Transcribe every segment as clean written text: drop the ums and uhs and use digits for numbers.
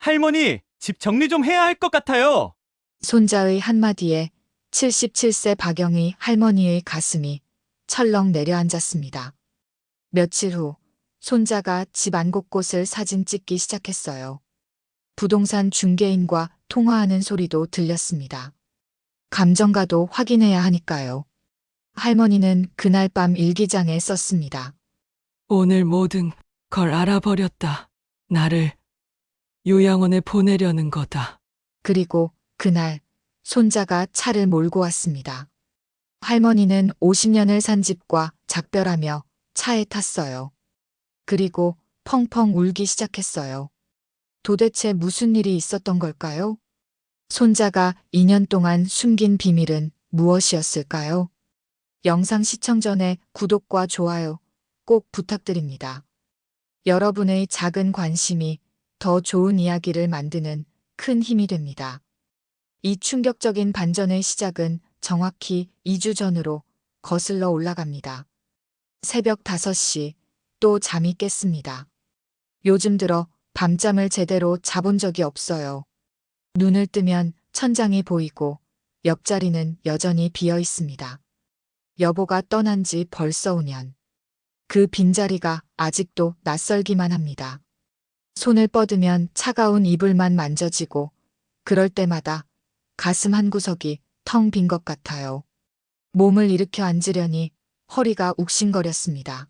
할머니, 집 정리 좀 해야 할 것 같아요. 손자의 한마디에 77세 박영의 할머니의 가슴이 철렁 내려앉았습니다. 며칠 후 손자가 집 안 곳곳을 사진 찍기 시작했어요. 부동산 중개인과 통화하는 소리도 들렸습니다. 감정가도 확인해야 하니까요. 할머니는 그날 밤 일기장에 썼습니다. 오늘 모든 걸 알아버렸다. 나를 요양원에 보내려는 거다. 그리고 그날 손자가 차를 몰고 왔습니다. 할머니는 50년을 산 집과 작별하며 차에 탔어요. 그리고 펑펑 울기 시작했어요. 도대체 무슨 일이 있었던 걸까요? 손자가 2년 동안 숨긴 비밀은 무엇이었을까요? 영상 시청 전에 구독과 좋아요 꼭 부탁드립니다. 여러분의 작은 관심이 더 좋은 이야기를 만드는 큰 힘이 됩니다. 이 충격적인 반전의 시작은 정확히 2주 전으로 거슬러 올라갑니다. 새벽 5시 또 잠이 깼습니다. 요즘 들어 밤잠을 제대로 자본 적이 없어요. 눈을 뜨면 천장이 보이고 옆자리는 여전히 비어 있습니다. 여보가 떠난 지 벌써 5년. 그 빈자리가 아직도 낯설기만 합니다. 손을 뻗으면 차가운 이불만 만져지고 그럴 때마다 가슴 한구석이 텅 빈 것 같아요. 몸을 일으켜 앉으려니 허리가 욱신거렸습니다.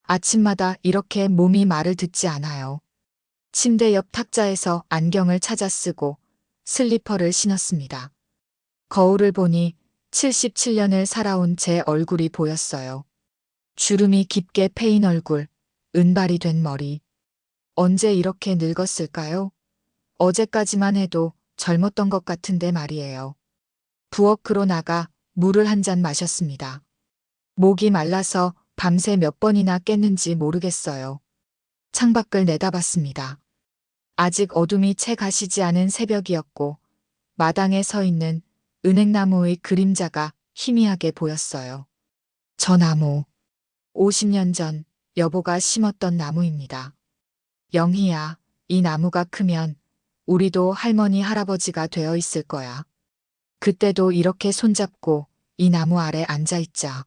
아침마다 이렇게 몸이 말을 듣지 않아요. 침대 옆 탁자에서 안경을 찾아 쓰고 슬리퍼를 신었습니다. 거울을 보니 77년을 살아온 제 얼굴이 보였어요. 주름이 깊게 패인 얼굴, 은발이 된 머리. 언제 이렇게 늙었을까요? 어제까지만 해도 젊었던 것 같은데 말이에요. 부엌으로 나가 물을 한 잔 마셨습니다. 목이 말라서 밤새 몇 번이나 깼는지 모르겠어요. 창밖을 내다봤습니다. 아직 어둠이 채 가시지 않은 새벽이었고 마당에 서 있는 은행나무의 그림자가 희미하게 보였어요. 저 나무, 50년 전 여보가 심었던 나무입니다. 영희야, 이 나무가 크면 우리도 할머니 할아버지가 되어 있을 거야. 그때도 이렇게 손잡고 이 나무 아래 앉아 있자.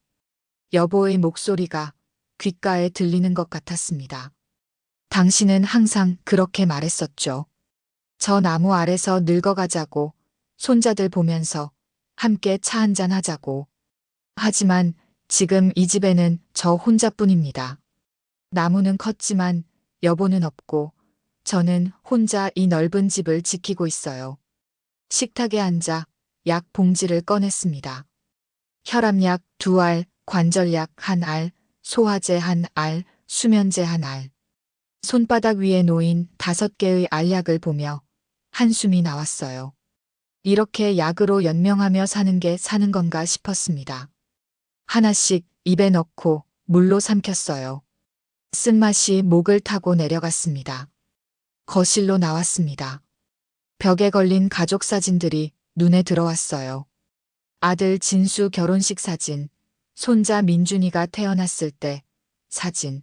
여보의 목소리가 귓가에 들리는 것 같았습니다. 당신은 항상 그렇게 말했었죠. 저 나무 아래서 늙어가자고, 손자들 보면서 함께 차 한잔 하자고. 하지만 지금 이 집에는 저 혼자뿐입니다. 나무는 컸지만 여보는 없고 저는 혼자 이 넓은 집을 지키고 있어요. 식탁에 앉아 약 봉지를 꺼냈습니다. 혈압약 2알, 관절약 1알, 소화제 1알, 수면제 1알. 손바닥 위에 놓인 5개의 알약을 보며 한숨이 나왔어요. 이렇게 약으로 연명하며 사는 게 사는 건가 싶었습니다. 하나씩 입에 넣고 물로 삼켰어요. 쓴맛이 목을 타고 내려갔습니다. 거실로 나왔습니다. 벽에 걸린 가족 사진들이 눈에 들어왔어요. 아들 진수 결혼식 사진, 손자 민준이가 태어났을 때 사진,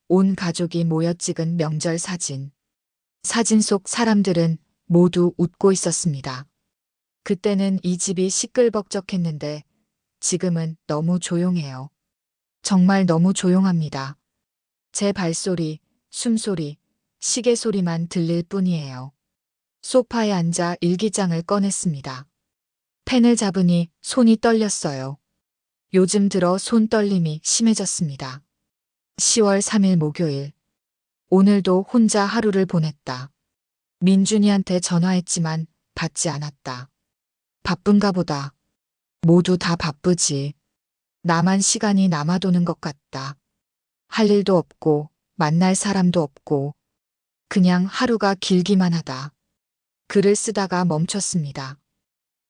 온 가족이 모여 찍은 명절 사진. 사진 속 사람들은 모두 웃고 있었습니다. 그때는 이 집이 시끌벅적했는데 지금은 너무 조용해요. 정말 너무 조용합니다. 제 발소리, 숨소리, 시계 소리만 들릴 뿐이에요. 소파에 앉아 일기장을 꺼냈습니다. 펜을 잡으니 손이 떨렸어요. 요즘 들어 손 떨림이 심해졌습니다. 10월 3일 목요일. 오늘도 혼자 하루를 보냈다. 민준이한테 전화했지만 받지 않았다. 바쁜가 보다. 모두 다 바쁘지. 나만 시간이 남아도는 것 같다. 할 일도 없고 만날 사람도 없고 그냥 하루가 길기만 하다. 글을 쓰다가 멈췄습니다.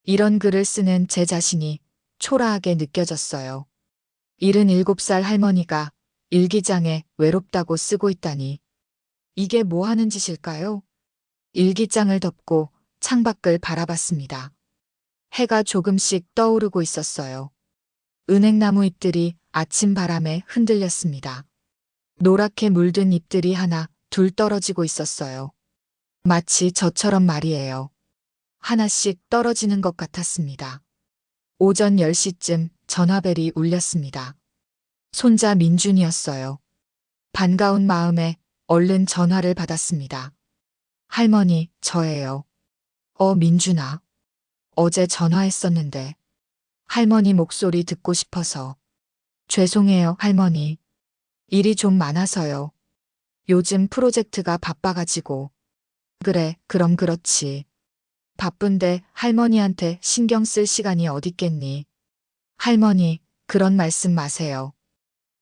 이런 글을 쓰는 제 자신이 초라하게 느껴졌어요. 77살 할머니가 일기장에 외롭다고 쓰고 있다니. 이게 뭐 하는 짓일까요? 일기장을 덮고 창밖을 바라봤습니다. 해가 조금씩 떠오르고 있었어요. 은행나무 잎들이 아침 바람에 흔들렸습니다. 노랗게 물든 잎들이 하나, 둘 떨어지고 있었어요. 마치 저처럼 말이에요. 하나씩 떨어지는 것 같았습니다. 오전 10시쯤 전화벨이 울렸습니다. 손자 민준이었어요. 반가운 마음에 얼른 전화를 받았습니다. 할머니, 저예요. 민준아. 어제 전화했었는데. 할머니 목소리 듣고 싶어서. 죄송해요, 할머니. 일이 좀 많아서요. 요즘 프로젝트가 바빠가지고. 그래, 그럼 그렇지. 바쁜데 할머니한테 신경 쓸 시간이 어딨겠니? 할머니, 그런 말씀 마세요.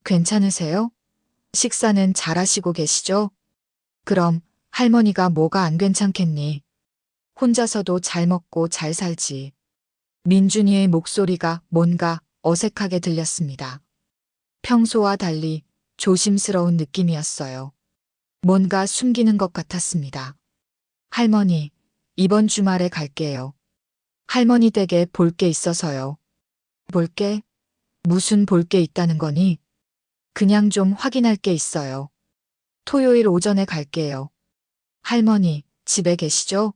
괜찮으세요? 식사는 잘하시고 계시죠? 그럼 할머니가 뭐가 안 괜찮겠니? 혼자서도 잘 먹고 잘 살지. 민준이의 목소리가 뭔가 어색하게 들렸습니다. 평소와 달리 조심스러운 느낌이었어요. 뭔가 숨기는 것 같았습니다. 할머니, 이번 주말에 갈게요. 할머니 댁에 볼 게 있어서요. 볼 게? 무슨 볼 게 있다는 거니? 그냥 좀 확인할 게 있어요. 토요일 오전에 갈게요. 할머니, 집에 계시죠?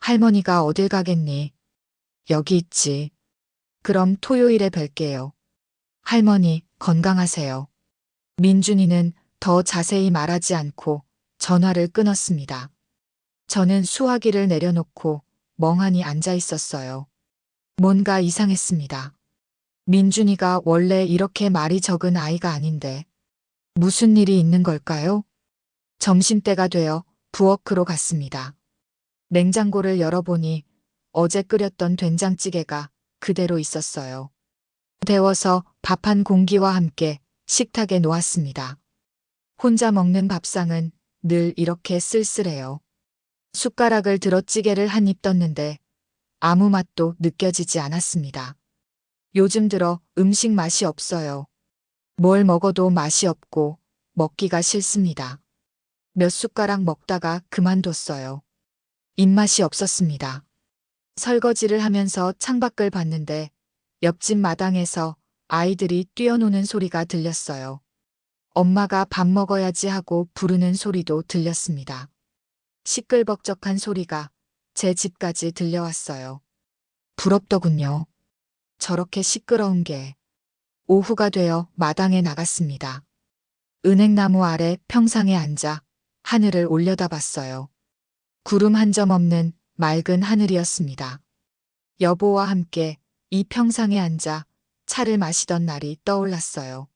할머니가 어딜 가겠니? 여기 있지. 그럼 토요일에 뵐게요. 할머니, 건강하세요. 민준이는 더 자세히 말하지 않고 전화를 끊었습니다. 저는 수화기를 내려놓고 멍하니 앉아 있었어요. 뭔가 이상했습니다. 민준이가 원래 이렇게 말이 적은 아이가 아닌데 무슨 일이 있는 걸까요? 점심때가 되어 부엌으로 갔습니다. 냉장고를 열어보니 어제 끓였던 된장찌개가 그대로 있었어요. 데워서 밥 한 공기와 함께 식탁에 놓았습니다. 혼자 먹는 밥상은 늘 이렇게 쓸쓸해요. 숟가락을 들어 찌개를 한 입 떴는데 아무 맛도 느껴지지 않았습니다. 요즘 들어 음식 맛이 없어요. 뭘 먹어도 맛이 없고 먹기가 싫습니다. 몇 숟가락 먹다가 그만뒀어요. 입맛이 없었습니다. 설거지를 하면서 창밖을 봤는데 옆집 마당에서 아이들이 뛰어노는 소리가 들렸어요. 엄마가 밥 먹어야지 하고 부르는 소리도 들렸습니다. 시끌벅적한 소리가 제 집까지 들려왔어요. 부럽더군요. 저렇게 시끄러운 게. 오후가 되어 마당에 나갔습니다. 은행나무 아래 평상에 앉아 하늘을 올려다봤어요. 구름 한 점 없는 맑은 하늘이었습니다. 여보와 함께 이 평상에 앉아 차를 마시던 날이 떠올랐어요.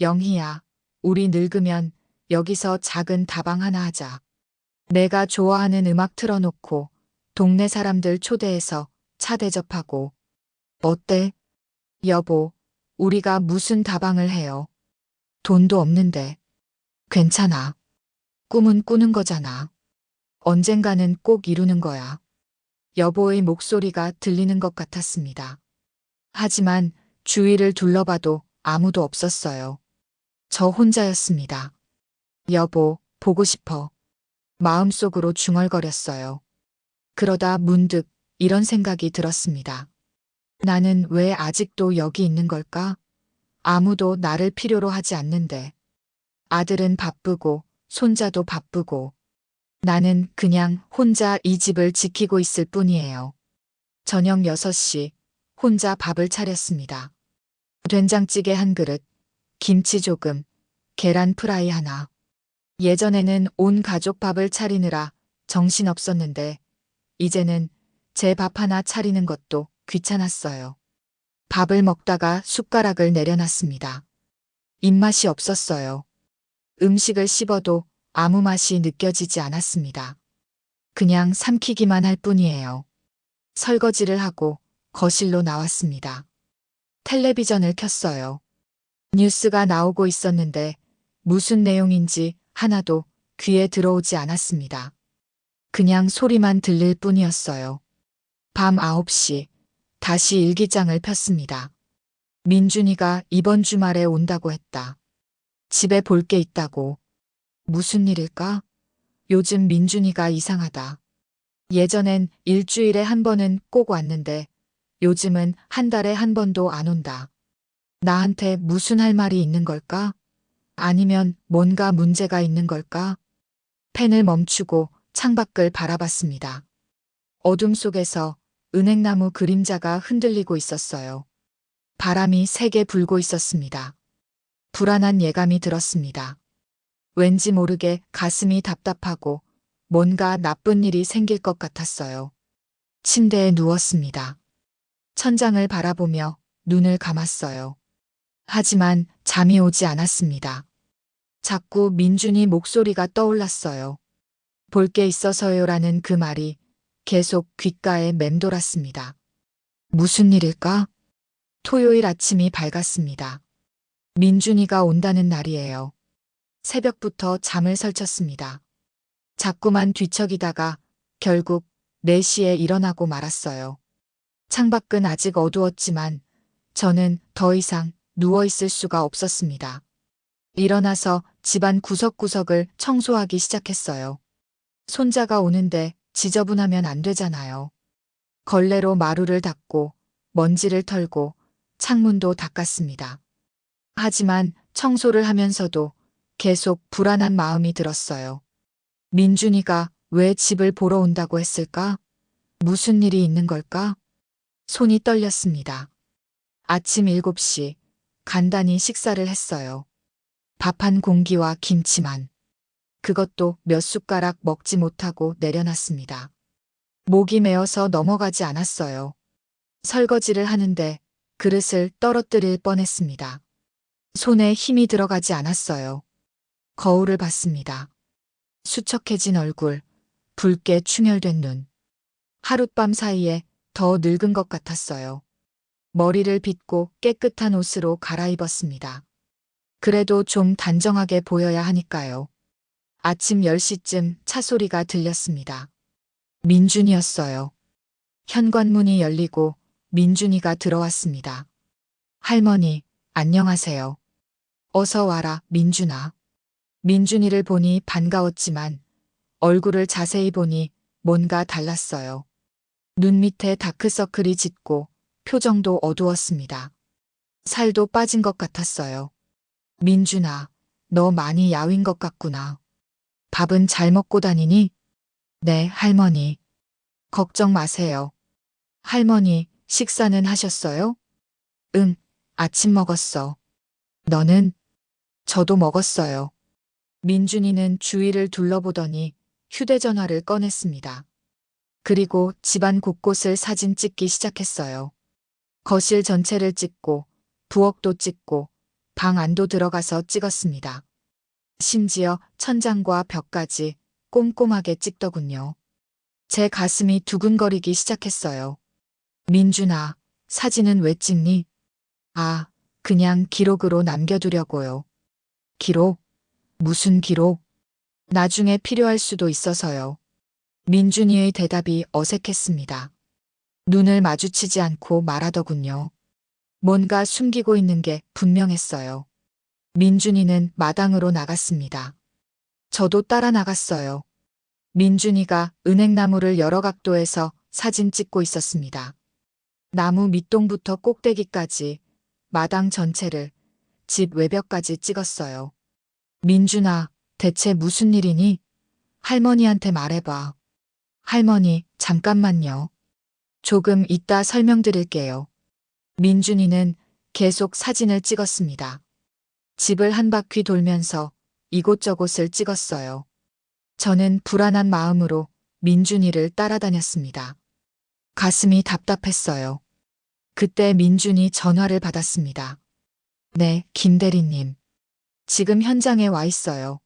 영희야, 우리 늙으면 여기서 작은 다방 하나 하자. 내가 좋아하는 음악 틀어놓고 동네 사람들 초대해서 차 대접하고. 어때? 여보, 우리가 무슨 다방을 해요? 돈도 없는데. 괜찮아. 꿈은 꾸는 거잖아. 언젠가는 꼭 이루는 거야. 여보의 목소리가 들리는 것 같았습니다. 하지만 주위를 둘러봐도 아무도 없었어요. 저 혼자였습니다. 여보, 보고 싶어. 마음속으로 중얼거렸어요. 그러다 문득 이런 생각이 들었습니다. 나는 왜 아직도 여기 있는 걸까? 아무도 나를 필요로 하지 않는데. 아들은 바쁘고 손자도 바쁘고 나는 그냥 혼자 이 집을 지키고 있을 뿐이에요. 저녁 6시 혼자 밥을 차렸습니다. 된장찌개 한 그릇, 김치 조금, 계란 프라이 하나. 예전에는 온 가족 밥을 차리느라 정신없었는데 이제는 제 밥 하나 차리는 것도 귀찮았어요. 밥을 먹다가 숟가락을 내려놨습니다. 입맛이 없었어요. 음식을 씹어도 아무 맛이 느껴지지 않았습니다. 그냥 삼키기만 할 뿐이에요. 설거지를 하고 거실로 나왔습니다. 텔레비전을 켰어요. 뉴스가 나오고 있었는데 무슨 내용인지 하나도 귀에 들어오지 않았습니다. 그냥 소리만 들릴 뿐이었어요. 밤 9시 다시 일기장을 폈습니다. 민준이가 이번 주말에 온다고 했다. 집에 볼 게 있다고. 무슨 일일까? 요즘 민준이가 이상하다. 예전엔 일주일에 한 번은 꼭 왔는데 요즘은 한 달에 한 번도 안 온다. 나한테 무슨 할 말이 있는 걸까? 아니면 뭔가 문제가 있는 걸까? 펜을 멈추고 창밖을 바라봤습니다. 어둠 속에서 은행나무 그림자가 흔들리고 있었어요. 바람이 세게 불고 있었습니다. 불안한 예감이 들었습니다. 왠지 모르게 가슴이 답답하고 뭔가 나쁜 일이 생길 것 같았어요. 침대에 누웠습니다. 천장을 바라보며 눈을 감았어요. 하지만 잠이 오지 않았습니다. 자꾸 민준이 목소리가 떠올랐어요. 볼 게 있어서요라는 그 말이 계속 귓가에 맴돌았습니다. 무슨 일일까? 토요일 아침이 밝았습니다. 민준이가 온다는 날이에요. 새벽부터 잠을 설쳤습니다. 자꾸만 뒤척이다가 결국 4시에 일어나고 말았어요. 창밖은 아직 어두웠지만 저는 더 이상 누워있을 수가 없었습니다. 일어나서 집안 구석구석을 청소하기 시작했어요. 손자가 오는데 지저분하면 안 되잖아요. 걸레로 마루를 닦고 먼지를 털고 창문도 닦았습니다. 하지만 청소를 하면서도 계속 불안한 마음이 들었어요. 민준이가 왜 집을 보러 온다고 했을까? 무슨 일이 있는 걸까? 손이 떨렸습니다. 아침 7시 간단히 식사를 했어요. 밥 한 공기와 김치만. 그것도 몇 숟가락 먹지 못하고 내려놨습니다. 목이 메어서 넘어가지 않았어요. 설거지를 하는데 그릇을 떨어뜨릴 뻔했습니다. 손에 힘이 들어가지 않았어요. 거울을 봤습니다. 수척해진 얼굴, 붉게 충혈된 눈. 하룻밤 사이에 더 늙은 것 같았어요. 머리를 빗고 깨끗한 옷으로 갈아입었습니다. 그래도 좀 단정하게 보여야 하니까요. 아침 10시쯤 차 소리가 들렸습니다. 민준이었어요. 현관문이 열리고 민준이가 들어왔습니다. 할머니, 안녕하세요. 어서 와라, 민준아. 민준이를 보니 반가웠지만 얼굴을 자세히 보니 뭔가 달랐어요. 눈 밑에 다크서클이 짙고 표정도 어두웠습니다. 살도 빠진 것 같았어요. 민준아, 너 많이 야윈 것 같구나. 밥은 잘 먹고 다니니? 네, 할머니. 걱정 마세요. 할머니, 식사는 하셨어요? 응, 아침 먹었어. 너는? 저도 먹었어요. 민준이는 주위를 둘러보더니 휴대전화를 꺼냈습니다. 그리고 집안 곳곳을 사진 찍기 시작했어요. 거실 전체를 찍고 부엌도 찍고 방 안도 들어가서 찍었습니다. 심지어 천장과 벽까지 꼼꼼하게 찍더군요. 제 가슴이 두근거리기 시작했어요. 민준아, 사진은 왜 찍니? 아, 그냥 기록으로 남겨두려고요. 기록? 무슨 기록? 나중에 필요할 수도 있어서요. 민준이의 대답이 어색했습니다. 눈을 마주치지 않고 말하더군요. 뭔가 숨기고 있는 게 분명했어요. 민준이는 마당으로 나갔습니다. 저도 따라 나갔어요. 민준이가 은행나무를 여러 각도에서 사진 찍고 있었습니다. 나무 밑동부터 꼭대기까지, 마당 전체를, 집 외벽까지 찍었어요. 민준아, 대체 무슨 일이니? 할머니한테 말해봐. 할머니, 잠깐만요. 조금 이따 설명드릴게요. 민준이는 계속 사진을 찍었습니다. 집을 한 바퀴 돌면서 이곳저곳을 찍었어요. 저는 불안한 마음으로 민준이를 따라다녔습니다. 가슴이 답답했어요. 그때 민준이 전화를 받았습니다. 네, 김대리님. 지금 현장에 와 있어요.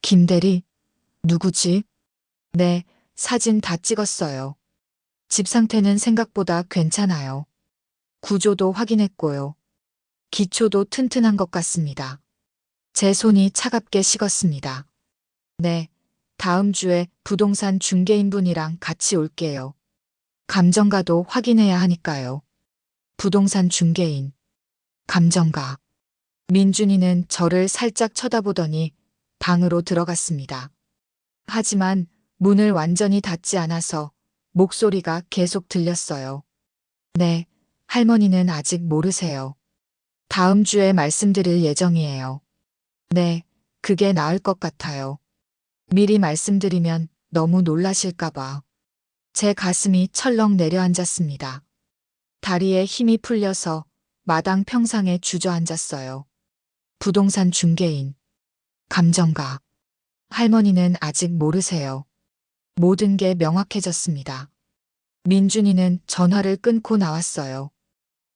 김대리? 누구지? 네, 사진 다 찍었어요. 집 상태는 생각보다 괜찮아요. 구조도 확인했고요. 기초도 튼튼한 것 같습니다. 제 손이 차갑게 식었습니다. 네, 다음 주에 부동산 중개인분이랑 같이 올게요. 감정가도 확인해야 하니까요. 부동산 중개인. 감정가. 민준이는 저를 살짝 쳐다보더니 방으로 들어갔습니다. 하지만 문을 완전히 닫지 않아서 목소리가 계속 들렸어요. 네, 할머니는 아직 모르세요. 다음 주에 말씀드릴 예정이에요. 네, 그게 나을 것 같아요. 미리 말씀드리면 너무 놀라실까봐. 제 가슴이 철렁 내려앉았습니다. 다리에 힘이 풀려서 마당 평상에 주저앉았어요. 부동산 중개인, 감정가. 할머니는 아직 모르세요. 모든 게 명확해졌습니다. 민준이는 전화를 끊고 나왔어요.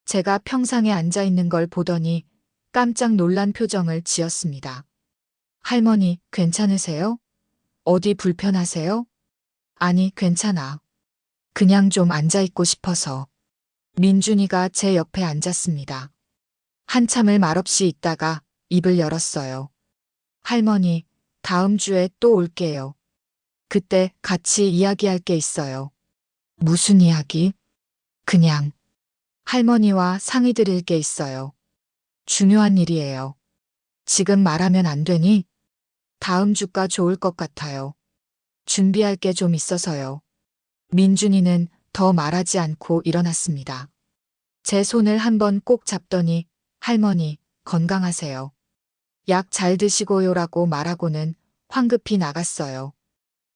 제가 평상에 앉아 있는 걸 보더니 깜짝 놀란 표정을 지었습니다. 할머니, 괜찮으세요? 어디 불편하세요? 아니, 괜찮아. 그냥 좀 앉아 있고 싶어서. 민준이가 제 옆에 앉았습니다. 한참을 말없이 있다가 입을 열었어요. 할머니, 다음 주에 또 올게요. 그때 같이 이야기할 게 있어요. 무슨 이야기? 그냥 할머니와 상의 드릴 게 있어요. 중요한 일이에요. 지금 말하면 안 되니? 다음 주가 좋을 것 같아요. 준비할 게 좀 있어서요. 민준이는 더 말하지 않고 일어났습니다. 제 손을 한번 꼭 잡더니 할머니, 건강하세요. 약 잘 드시고요라고 말하고는 황급히 나갔어요.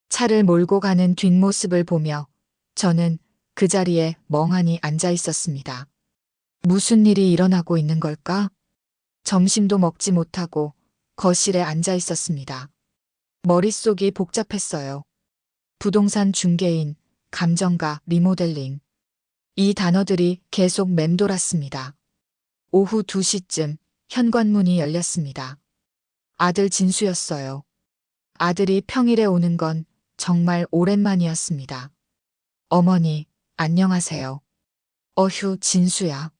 차를 몰고 가는 뒷모습을 보며 저는 그 자리에 멍하니 앉아 있었습니다. 무슨 일이 일어나고 있는 걸까? 점심도 먹지 못하고 거실에 앉아 있었습니다. 머릿속이 복잡했어요. 부동산 중개인, 감정가, 리모델링. 이 단어들이 계속 맴돌았습니다. 오후 2시쯤 현관문이 열렸습니다. 아들 진수였어요. 아들이 평일에 오는 건 정말 오랜만이었습니다. 어머니, 안녕하세요. 어휴, 진수야.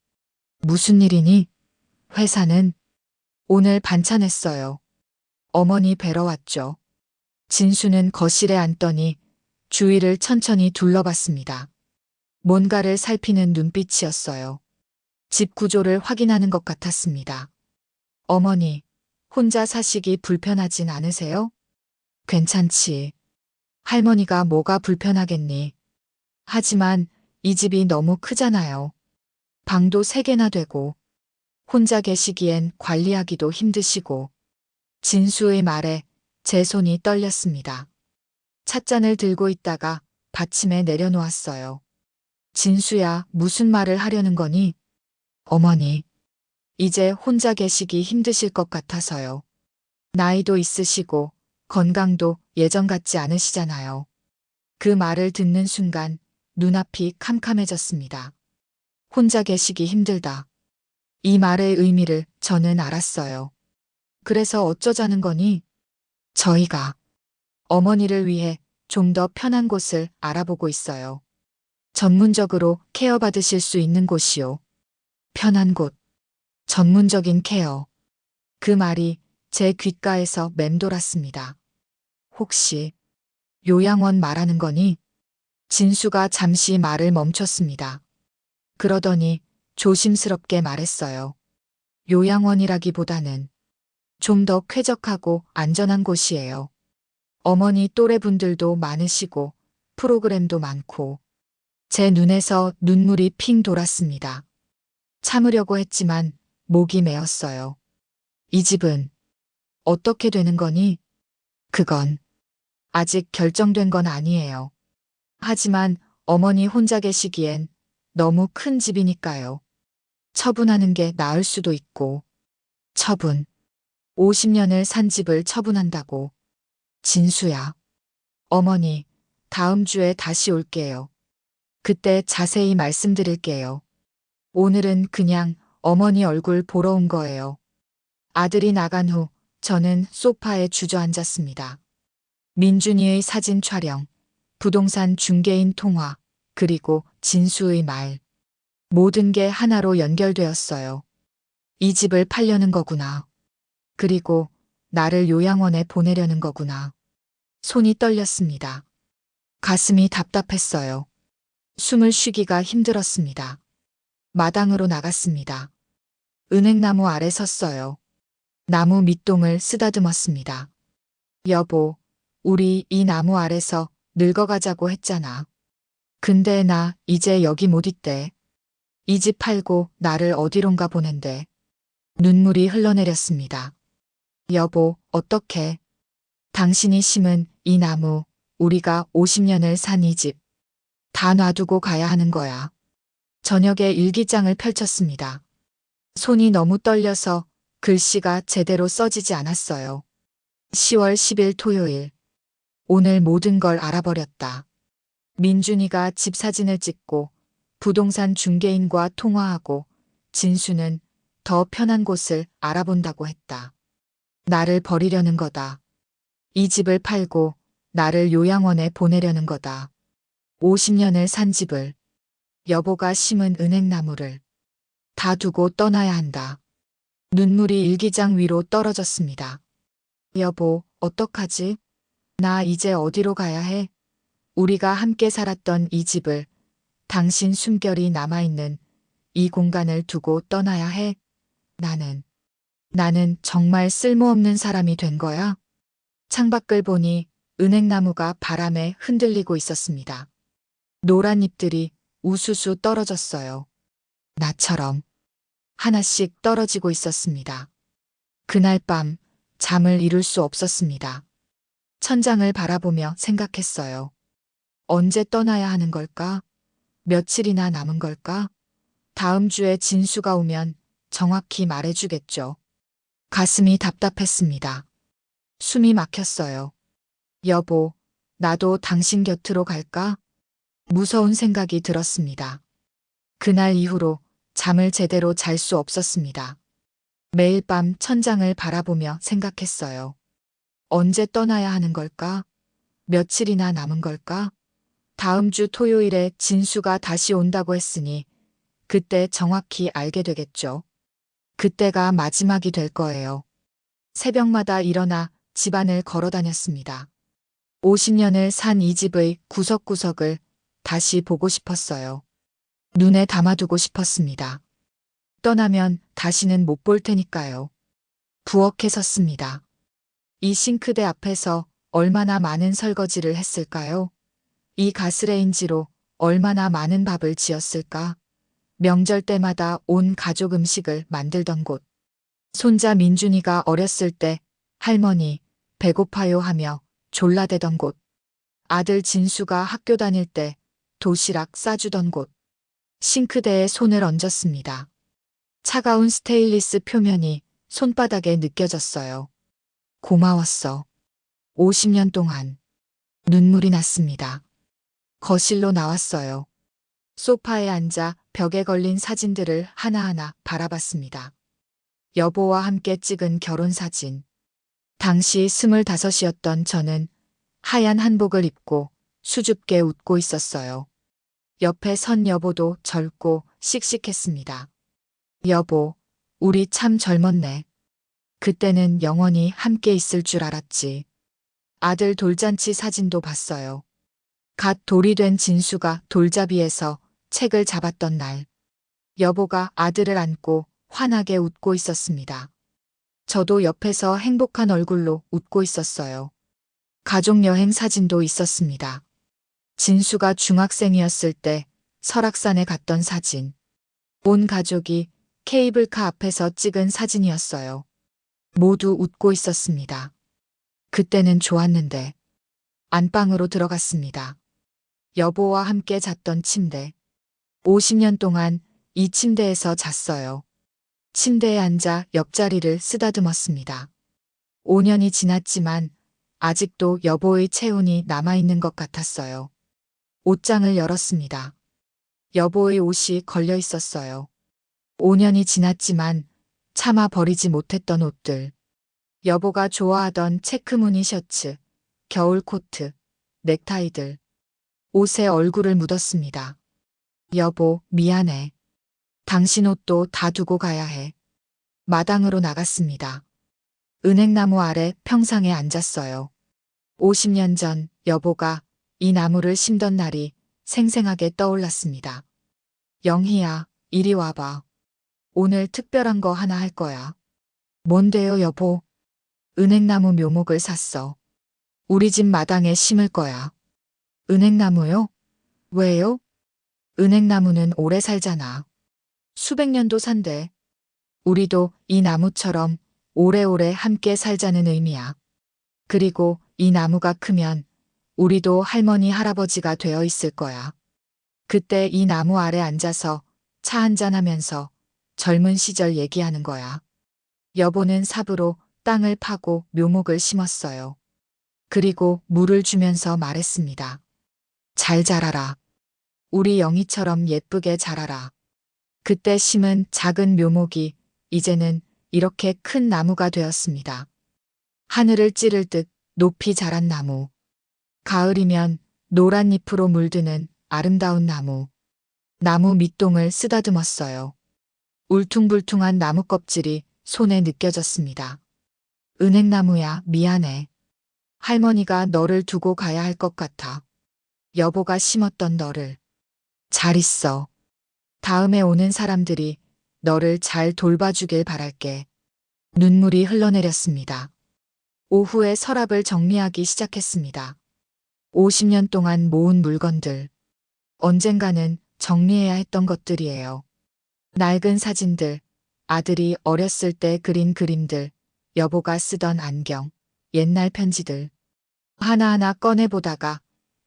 무슨 일이니? 회사는? 오늘 반찬했어요. 어머니 뵈러 왔죠. 진수는 거실에 앉더니 주위를 천천히 둘러봤습니다. 뭔가를 살피는 눈빛이었어요. 집 구조를 확인하는 것 같았습니다. 어머니, 혼자 사시기 불편하진 않으세요? 괜찮지. 할머니가 뭐가 불편하겠니? 하지만 이 집이 너무 크잖아요. 방도 3개나 되고, 혼자 계시기엔 관리하기도 힘드시고. 진수의 말에 제 손이 떨렸습니다. 찻잔을 들고 있다가 받침에 내려놓았어요. 진수야, 무슨 말을 하려는 거니? 어머니, 이제 혼자 계시기 힘드실 것 같아서요. 나이도 있으시고 건강도 예전 같지 않으시잖아요. 그 말을 듣는 순간 눈앞이 캄캄해졌습니다. 혼자 계시기 힘들다. 이 말의 의미를 저는 알았어요. 그래서 어쩌자는 거니? 저희가 어머니를 위해 좀 더 편한 곳을 알아보고 있어요. 전문적으로 케어받으실 수 있는 곳이요. 편한 곳. 전문적인 케어. 그 말이 제 귓가에서 맴돌았습니다. 혹시 요양원 말하는 거니? 진수가 잠시 말을 멈췄습니다. 그러더니 조심스럽게 말했어요. 요양원이라기보다는 좀 더 쾌적하고 안전한 곳이에요. 어머니 또래분들도 많으시고 프로그램도 많고. 제 눈에서 눈물이 핑 돌았습니다. 참으려고 했지만 목이 메었어요. 이 집은 어떻게 되는 거니? 그건 아직 결정된 건 아니에요. 하지만 어머니 혼자 계시기엔 너무 큰 집이니까요. 처분하는 게 나을 수도 있고. 처분. 50년을 산 집을 처분한다고. 진수야. 어머니, 다음 주에 다시 올게요. 그때 자세히 말씀드릴게요. 오늘은 그냥 어머니 얼굴 보러 온 거예요. 아들이 나간 후 저는 소파에 주저앉았습니다. 민준이의 사진 촬영, 부동산 중개인 통화, 그리고 진수의 말. 모든 게 하나로 연결되었어요. 이 집을 팔려는 거구나. 그리고 나를 요양원에 보내려는 거구나. 손이 떨렸습니다. 가슴이 답답했어요. 숨을 쉬기가 힘들었습니다. 마당으로 나갔습니다. 은행나무 아래 섰어요. 나무 밑동을 쓰다듬었습니다. 여보, 우리 이 나무 아래서 늙어가자고 했잖아. 근데 나 이제 여기 못 있대. 이 집 팔고 나를 어디론가 보낸대. 눈물이 흘러내렸습니다. 여보, 어떡해. 당신이 심은 이 나무 우리가 50년을 산 이 집. 다 놔두고 가야 하는 거야. 저녁에 일기장을 펼쳤습니다. 손이 너무 떨려서 글씨가 제대로 써지지 않았어요. 10월 10일 토요일. 오늘 모든 걸 알아버렸다. 민준이가 집 사진을 찍고 부동산 중개인과 통화하고 진수는 더 편한 곳을 알아본다고 했다. 나를 버리려는 거다. 이 집을 팔고 나를 요양원에 보내려는 거다. 50년을 산 집을, 여보가 심은 은행나무를 다 두고 떠나야 한다. 눈물이 일기장 위로 떨어졌습니다. 여보, 어떡하지? 나 이제 어디로 가야 해? 우리가 함께 살았던 이 집을, 당신 숨결이 남아있는 이 공간을 두고 떠나야 해? 나는 정말 쓸모없는 사람이 된 거야? 창밖을 보니 은행나무가 바람에 흔들리고 있었습니다. 노란 잎들이 우수수 떨어졌어요. 나처럼 하나씩 떨어지고 있었습니다. 그날 밤 잠을 이룰 수 없었습니다. 천장을 바라보며 생각했어요. 언제 떠나야 하는 걸까? 며칠이나 남은 걸까? 다음 주에 진수가 오면 정확히 말해주겠죠. 가슴이 답답했습니다. 숨이 막혔어요. 여보, 나도 당신 곁으로 갈까? 무서운 생각이 들었습니다. 그날 이후로 잠을 제대로 잘 수 없었습니다. 매일 밤 천장을 바라보며 생각했어요. 언제 떠나야 하는 걸까? 며칠이나 남은 걸까? 다음 주 토요일에 진수가 다시 온다고 했으니 그때 정확히 알게 되겠죠. 그때가 마지막이 될 거예요. 새벽마다 일어나 집안을 걸어 다녔습니다. 50년을 산 이 집의 구석구석을 다시 보고 싶었어요. 눈에 담아두고 싶었습니다. 떠나면 다시는 못 볼 테니까요. 부엌에 섰습니다. 이 싱크대 앞에서 얼마나 많은 설거지를 했을까요? 이 가스레인지로 얼마나 많은 밥을 지었을까? 명절 때마다 온 가족 음식을 만들던 곳. 손자 민준이가 어렸을 때 할머니 배고파요 하며 졸라대던 곳. 아들 진수가 학교 다닐 때 도시락 싸주던 곳. 싱크대에 손을 얹었습니다. 차가운 스테인리스 표면이 손바닥에 느껴졌어요. 고마웠어. 50년 동안. 눈물이 났습니다. 거실로 나왔어요. 소파에 앉아 벽에 걸린 사진들을 하나하나 바라봤습니다. 여보와 함께 찍은 결혼사진. 당시 25이었던 저는 하얀 한복을 입고 수줍게 웃고 있었어요. 옆에 선 여보도 젊고 씩씩했습니다. 여보, 우리 참 젊었네. 그때는 영원히 함께 있을 줄 알았지. 아들 돌잔치 사진도 봤어요. 갓 돌이 된 진수가 돌잡이에서 책을 잡았던 날. 여보가 아들을 안고 환하게 웃고 있었습니다. 저도 옆에서 행복한 얼굴로 웃고 있었어요. 가족여행 사진도 있었습니다. 진수가 중학생이었을 때 설악산에 갔던 사진. 온 가족이 케이블카 앞에서 찍은 사진이었어요. 모두 웃고 있었습니다. 그때는 좋았는데. 안방으로 들어갔습니다. 여보와 함께 잤던 침대. 50년 동안 이 침대에서 잤어요. 침대에 앉아 옆자리를 쓰다듬었습니다. 5년이 지났지만 아직도 여보의 체온이 남아있는 것 같았어요. 옷장을 열었습니다. 여보의 옷이 걸려 있었어요. 5년이 지났지만 차마 버리지 못했던 옷들. 여보가 좋아하던 체크무늬 셔츠, 겨울 코트, 넥타이들. 옷에 얼굴을 묻었습니다. 여보, 미안해. 당신 옷도 다 두고 가야 해. 마당으로 나갔습니다. 은행나무 아래 평상에 앉았어요. 50년 전 여보가 이 나무를 심던 날이 생생하게 떠올랐습니다. 영희야, 이리 와봐. 오늘 특별한 거 하나 할 거야. 뭔데요, 여보? 은행나무 묘목을 샀어. 우리 집 마당에 심을 거야. 은행나무요? 왜요? 은행나무는 오래 살잖아. 수백 년도 산대. 우리도 이 나무처럼 오래오래 함께 살자는 의미야. 그리고 이 나무가 크면 우리도 할머니 할아버지가 되어 있을 거야. 그때 이 나무 아래 앉아서 차 한잔 하면서 젊은 시절 얘기하는 거야. 여보는 삽으로 땅을 파고 묘목을 심었어요. 그리고 물을 주면서 말했습니다. 잘 자라라. 우리 영희처럼 예쁘게 자라라. 그때 심은 작은 묘목이 이제는 이렇게 큰 나무가 되었습니다. 하늘을 찌를 듯 높이 자란 나무. 가을이면 노란 잎으로 물드는 아름다운 나무. 나무 밑동을 쓰다듬었어요. 울퉁불퉁한 나무 껍질이 손에 느껴졌습니다. 은행나무야, 미안해. 할머니가 너를 두고 가야 할 것 같아. 여보가 심었던 너를. 잘 있어. 다음에 오는 사람들이 너를 잘 돌봐주길 바랄게. 눈물이 흘러내렸습니다. 오후에 서랍을 정리하기 시작했습니다. 50년 동안 모은 물건들. 언젠가는 정리해야 했던 것들이에요. 낡은 사진들, 아들이 어렸을 때 그린 그림들, 여보가 쓰던 안경, 옛날 편지들. 하나하나 꺼내보다가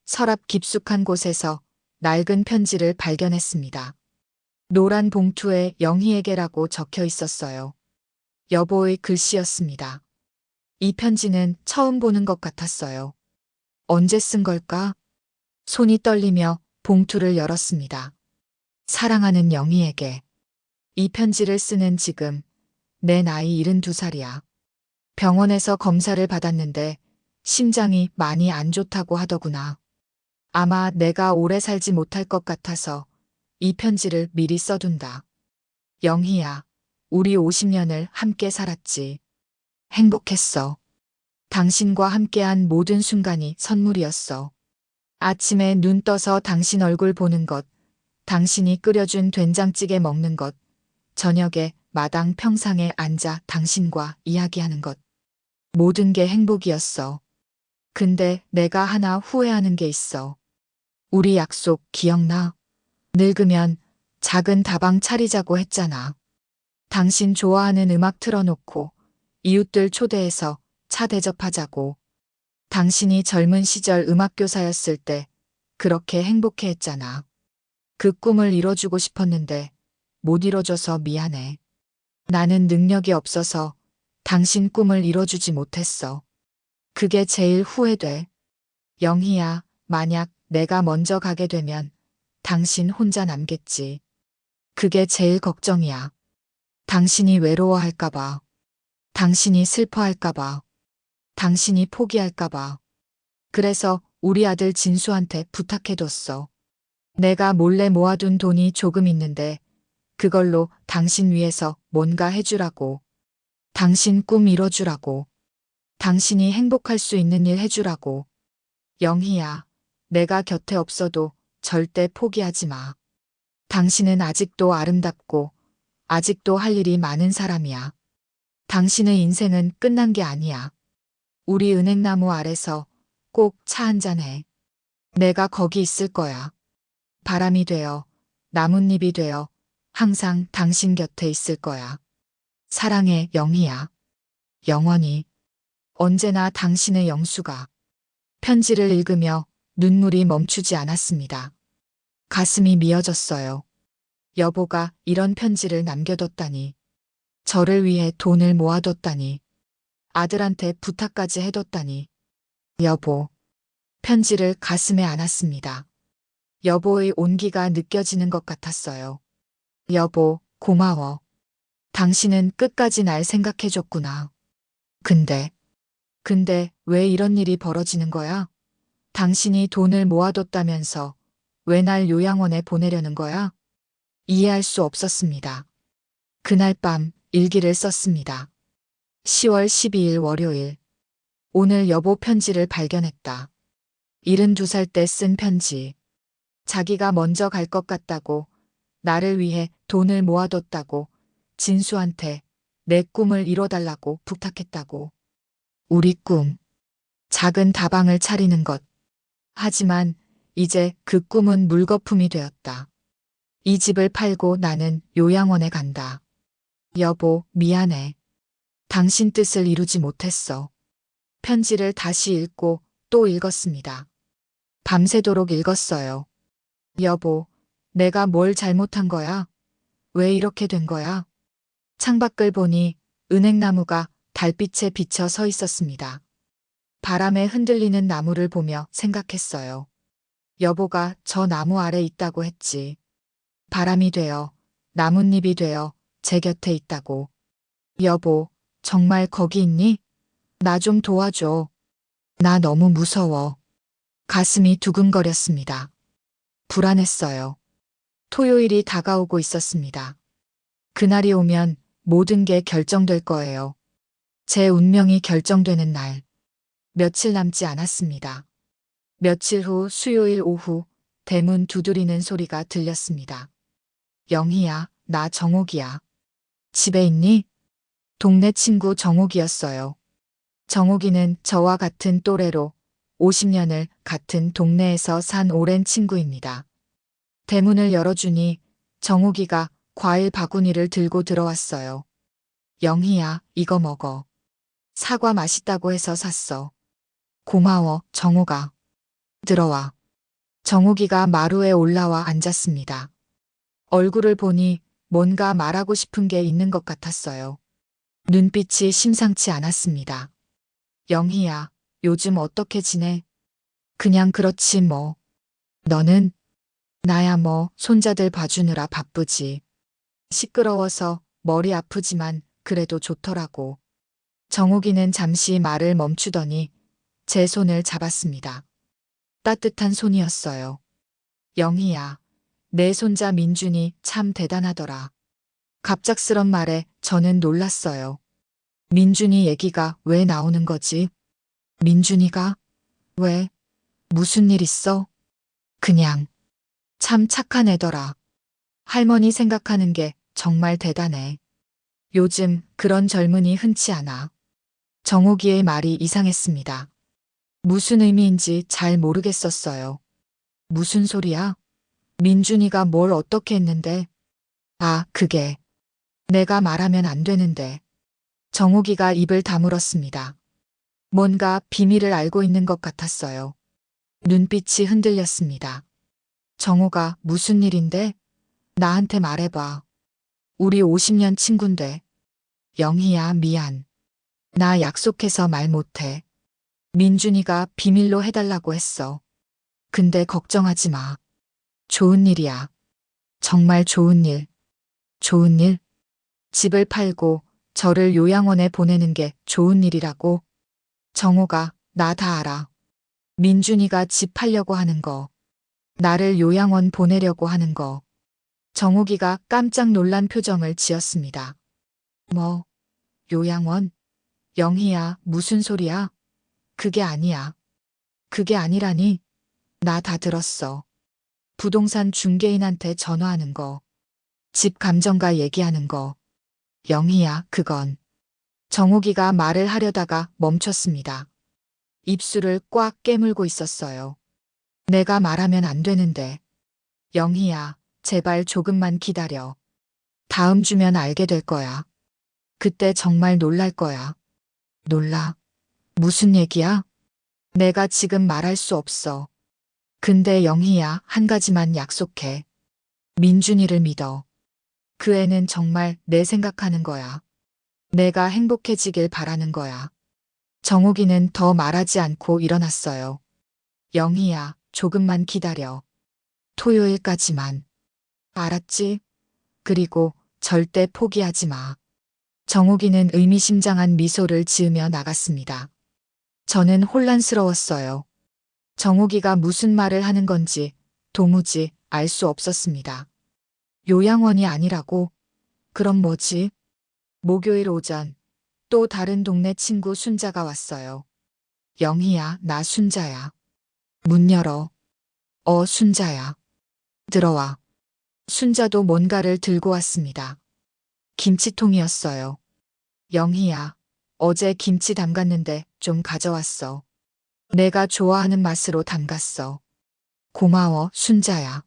서랍 깊숙한 곳에서 낡은 편지를 발견했습니다. 노란 봉투에 영희에게라고 적혀 있었어요. 여보의 글씨였습니다. 이 편지는 처음 보는 것 같았어요. 언제 쓴 걸까? 손이 떨리며 봉투를 열었습니다. 사랑하는 영희에게. 이 편지를 쓰는 지금 내 나이 72살이야. 병원에서 검사를 받았는데 심장이 많이 안 좋다고 하더구나. 아마 내가 오래 살지 못할 것 같아서 이 편지를 미리 써둔다. 영희야, 우리 50년을 함께 살았지. 행복했어. 당신과 함께한 모든 순간이 선물이었어. 아침에 눈 떠서 당신 얼굴 보는 것, 당신이 끓여준 된장찌개 먹는 것, 저녁에 마당 평상에 앉아 당신과 이야기하는 것. 모든 게 행복이었어. 근데 내가 하나 후회하는 게 있어. 우리 약속 기억나? 늙으면 작은 다방 차리자고 했잖아. 당신 좋아하는 음악 틀어놓고 이웃들 초대해서 차 대접하자고. 당신이 젊은 시절 음악교사였을 때 그렇게 행복해 했잖아. 그 꿈을 이뤄주고 싶었는데 못 이뤄줘서 미안해. 나는 능력이 없어서 당신 꿈을 이뤄주지 못했어. 그게 제일 후회돼. 영희야, 만약 내가 먼저 가게 되면 당신 혼자 남겠지. 그게 제일 걱정이야. 당신이 외로워할까봐. 당신이 슬퍼할까봐. 당신이 포기할까봐. 그래서 우리 아들 진수한테 부탁해뒀어. 내가 몰래 모아둔 돈이 조금 있는데 그걸로 당신 위해서 뭔가 해주라고. 당신 꿈 이뤄주라고. 당신이 행복할 수 있는 일 해주라고. 영희야, 내가 곁에 없어도 절대 포기하지 마. 당신은 아직도 아름답고 아직도 할 일이 많은 사람이야. 당신의 인생은 끝난 게 아니야. 우리 은행나무 아래서 꼭 차 한잔 해. 내가 거기 있을 거야. 바람이 되어, 나뭇잎이 되어 항상 당신 곁에 있을 거야. 사랑해, 영희야. 영원히. 언제나 당신의 영수가. 편지를 읽으며 눈물이 멈추지 않았습니다. 가슴이 미어졌어요. 여보가 이런 편지를 남겨뒀다니. 저를 위해 돈을 모아뒀다니. 아들한테 부탁까지 해뒀다니. 여보. 편지를 가슴에 안았습니다. 여보의 온기가 느껴지는 것 같았어요. 여보, 고마워. 당신은 끝까지 날 생각해줬구나. 근데 왜 이런 일이 벌어지는 거야? 당신이 돈을 모아뒀다면서 왜 날 요양원에 보내려는 거야? 이해할 수 없었습니다. 그날 밤 일기를 썼습니다. 10월 12일 월요일. 오늘 여보 편지를 발견했다. 72살 때 쓴 편지. 자기가 먼저 갈 것 같다고, 나를 위해 돈을 모아뒀다고, 진수한테 내 꿈을 이뤄달라고 부탁했다고. 우리 꿈. 작은 다방을 차리는 것. 하지만 이제 그 꿈은 물거품이 되었다. 이 집을 팔고 나는 요양원에 간다. 여보, 미안해. 당신 뜻을 이루지 못했어. 편지를 다시 읽고 또 읽었습니다. 밤새도록 읽었어요. 여보, 내가 뭘 잘못한 거야? 왜 이렇게 된 거야? 창밖을 보니 은행나무가 달빛에 비쳐 서 있었습니다. 바람에 흔들리는 나무를 보며 생각했어요. 여보가 저 나무 아래 있다고 했지. 바람이 되어, 나뭇잎이 되어 제 곁에 있다고. 여보, 정말 거기 있니? 나 좀 도와줘. 나 너무 무서워. 가슴이 두근거렸습니다. 불안했어요. 토요일이 다가오고 있었습니다. 그날이 오면 모든 게 결정될 거예요. 제 운명이 결정되는 날. 며칠 남지 않았습니다. 며칠 후 수요일 오후 대문 두드리는 소리가 들렸습니다. 영희야, 나 정옥이야. 집에 있니? 동네 친구 정옥이었어요. 정옥이는 저와 같은 또래로 50년을 같은 동네에서 산 오랜 친구입니다. 대문을 열어주니 정옥이가 과일 바구니를 들고 들어왔어요. 영희야, 이거 먹어. 사과 맛있다고 해서 샀어. 고마워, 정옥아. 들어와. 정옥이가 마루에 올라와 앉았습니다. 얼굴을 보니 뭔가 말하고 싶은 게 있는 것 같았어요. 눈빛이 심상치 않았습니다. 영희야, 요즘 어떻게 지내? 그냥 그렇지 뭐. 너는? 나야 뭐 손자들 봐주느라 바쁘지. 시끄러워서 머리 아프지만 그래도 좋더라고. 정옥이는 잠시 말을 멈추더니 제 손을 잡았습니다. 따뜻한 손이었어요. 영희야, 내 손자 민준이 참 대단하더라. 갑작스런 말에 저는 놀랐어요. 민준이 얘기가 왜 나오는 거지? 민준이가? 왜? 무슨 일 있어? 그냥. 참 착한 애더라. 할머니 생각하는 게 정말 대단해. 요즘 그런 젊은이 흔치 않아. 정옥이의 말이 이상했습니다. 무슨 의미인지 잘 모르겠었어요. 무슨 소리야? 민준이가 뭘 어떻게 했는데? 아, 그게. 내가 말하면 안 되는데. 정옥이가 입을 다물었습니다. 뭔가 비밀을 알고 있는 것 같았어요. 눈빛이 흔들렸습니다. 정옥아, 무슨 일인데? 나한테 말해봐. 우리 50년 친군데. 영희야, 미안. 나 약속해서 말 못해. 민준이가 비밀로 해달라고 했어. 근데 걱정하지 마. 좋은 일이야. 정말 좋은 일. 좋은 일? 집을 팔고 저를 요양원에 보내는 게 좋은 일이라고? 정옥아, 나 다 알아. 민준이가 집 팔려고 하는 거. 나를 요양원 보내려고 하는 거. 정옥이가 깜짝 놀란 표정을 지었습니다. 뭐, 요양원? 영희야, 무슨 소리야? 그게 아니야. 그게 아니라니? 나 다 들었어. 부동산 중개인한테 전화하는 거. 집 감정가 얘기하는 거. 영희야, 그건. 정옥이가 말을 하려다가 멈췄습니다. 입술을 꽉 깨물고 있었어요. 내가 말하면 안 되는데. 영희야, 제발 조금만 기다려. 다음 주면 알게 될 거야. 그때 정말 놀랄 거야. 놀라. 무슨 얘기야? 내가 지금 말할 수 없어. 근데 영희야, 한 가지만 약속해. 민준이를 믿어. 그 애는 정말 내 생각하는 거야. 내가 행복해지길 바라는 거야. 정옥이는 더 말하지 않고 일어났어요. 영희야, 조금만 기다려. 토요일까지만. 알았지? 그리고 절대 포기하지 마. 정옥이는 의미심장한 미소를 지으며 나갔습니다. 저는 혼란스러웠어요. 정옥이가 무슨 말을 하는 건지 도무지 알 수 없었습니다. 요양원이 아니라고? 그럼 뭐지? 목요일 오전 또 다른 동네 친구 순자가 왔어요. 영희야, 나 순자야. 문 열어. 순자야. 들어와. 순자도 뭔가를 들고 왔습니다. 김치통이었어요. 영희야, 어제 김치 담갔는데 좀 가져왔어. 내가 좋아하는 맛으로 담갔어. 고마워, 순자야.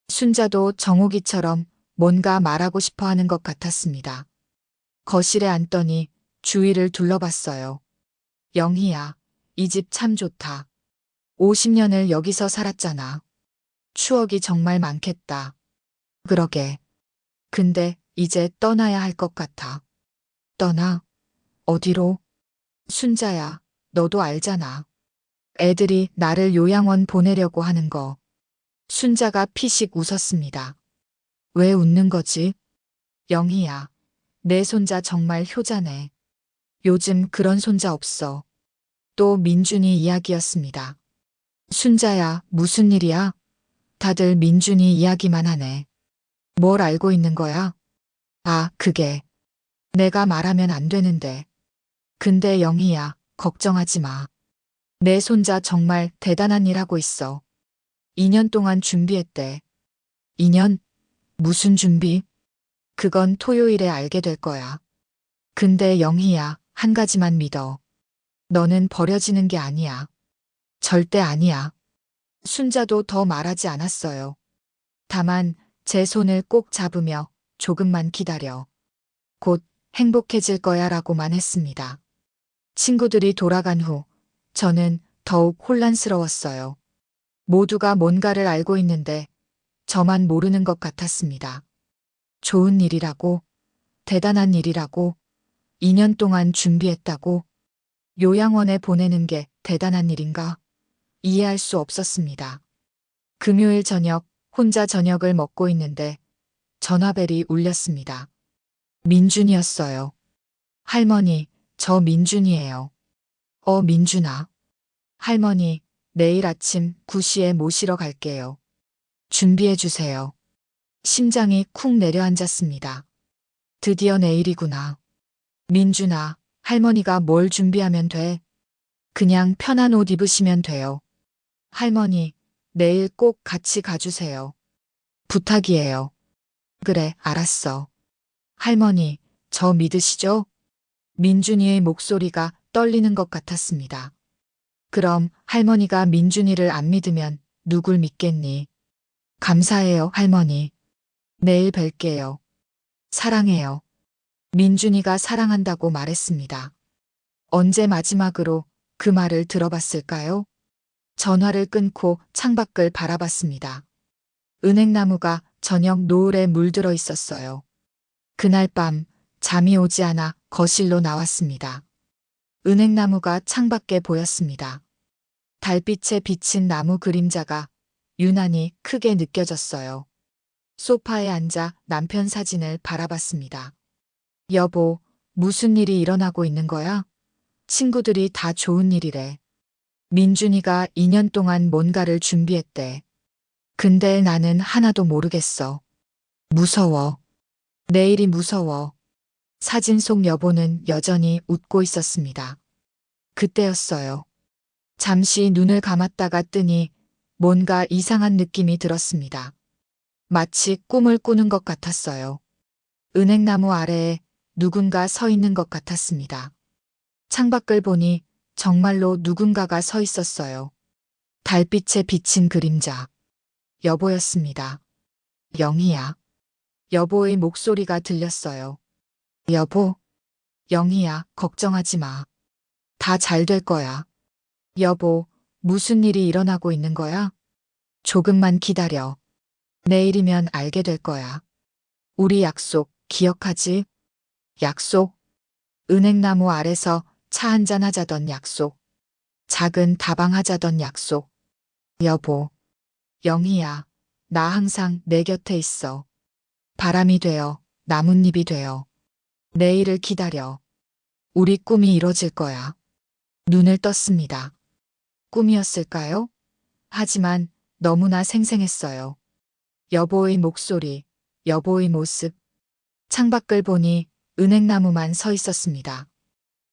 순자도 정옥이처럼 뭔가 말하고 싶어 하는 것 같았습니다. 거실에 앉더니 주위를 둘러봤어요. 영희야, 이 집 참 좋다. 50년을 여기서 살았잖아. 추억이 정말 많겠다. 그러게. 근데 이제 떠나야 할 것 같아. 떠나? 어디로? 순자야, 너도 알잖아. 애들이 나를 요양원 보내려고 하는 거. 순자가 피식 웃었습니다. 왜 웃는 거지? 영희야, 내 손자 정말 효자네. 요즘 그런 손자 없어. 또 민준이 이야기였습니다. 순자야, 무슨 일이야? 다들 민준이 이야기만 하네. 뭘 알고 있는 거야? 아, 그게. 내가 말하면 안 되는데. 근데 영희야, 걱정하지 마. 내 손자 정말 대단한 일 하고 있어. 2년 동안 준비했대. 2년? 무슨 준비? 그건 토요일에 알게 될 거야. 근데 영희야, 한 가지만 믿어. 너는 버려지는 게 아니야. 절대 아니야. 순자도 더 말하지 않았어요. 다만 제 손을 꼭 잡으며 조금만 기다려. 곧 행복해질 거야 라고만 했습니다. 친구들이 돌아간 후 저는 더욱 혼란스러웠어요. 모두가 뭔가를 알고 있는데 저만 모르는 것 같았습니다. 좋은 일이라고, 대단한 일이라고, 2년 동안 준비했다고, 요양원에 보내는 게 대단한 일인가? 이해할 수 없었습니다. 금요일 저녁, 혼자 저녁을 먹고 있는데 전화벨이 울렸습니다. 민준이었어요. 할머니, 저 민준이에요. 민준아. 할머니, 내일 아침 9시에 모시러 갈게요. 준비해 주세요. 심장이 쿵 내려앉았습니다. 드디어 내일이구나. 민준아, 할머니가 뭘 준비하면 돼? 그냥 편한 옷 입으시면 돼요. 할머니, 내일 꼭 같이 가주세요. 부탁이에요. 그래, 알았어. 할머니, 저 믿으시죠? 민준이의 목소리가 떨리는 것 같았습니다. 그럼 할머니가 민준이를 안 믿으면 누굴 믿겠니? 감사해요, 할머니. 내일 뵐게요. 사랑해요. 민준이가 사랑한다고 말했습니다. 언제 마지막으로 그 말을 들어봤을까요? 전화를 끊고 창밖을 바라봤습니다. 은행나무가 저녁 노을에 물들어 있었어요. 그날 밤 잠이 오지 않아 거실로 나왔습니다. 은행나무가 창밖에 보였습니다. 달빛에 비친 나무 그림자가 유난히 크게 느껴졌어요. 소파에 앉아 남편 사진을 바라봤습니다. 여보, 무슨 일이 일어나고 있는 거야? 친구들이 다 좋은 일이래. 민준이가 2년 동안 뭔가를 준비했대. 근데 나는 하나도 모르겠어. 무서워. 내일이 무서워. 사진 속 여보는 여전히 웃고 있었습니다. 그때였어요. 잠시 눈을 감았다가 뜨니 뭔가 이상한 느낌이 들었습니다. 마치 꿈을 꾸는 것 같았어요. 은행나무 아래에 누군가 서 있는 것 같았습니다. 창밖을 보니 정말로 누군가가 서 있었어요. 달빛에 비친 그림자. 여보였습니다. 영희야. 여보의 목소리가 들렸어요. 여보. 영희야, 걱정하지 마. 다 잘 될 거야. 여보, 무슨 일이 일어나고 있는 거야? 조금만 기다려. 내일이면 알게 될 거야. 우리 약속 기억하지? 약속? 은행나무 아래서 차 한잔 하자던 약속. 작은 다방 하자던 약속. 여보. 영희야, 나 항상 내 곁에 있어. 바람이 되어, 나뭇잎이 되어. 내일을 기다려. 우리 꿈이 이뤄질 거야. 눈을 떴습니다. 꿈이었을까요? 하지만 너무나 생생했어요. 여보의 목소리, 여보의 모습. 창밖을 보니 은행나무만 서 있었습니다.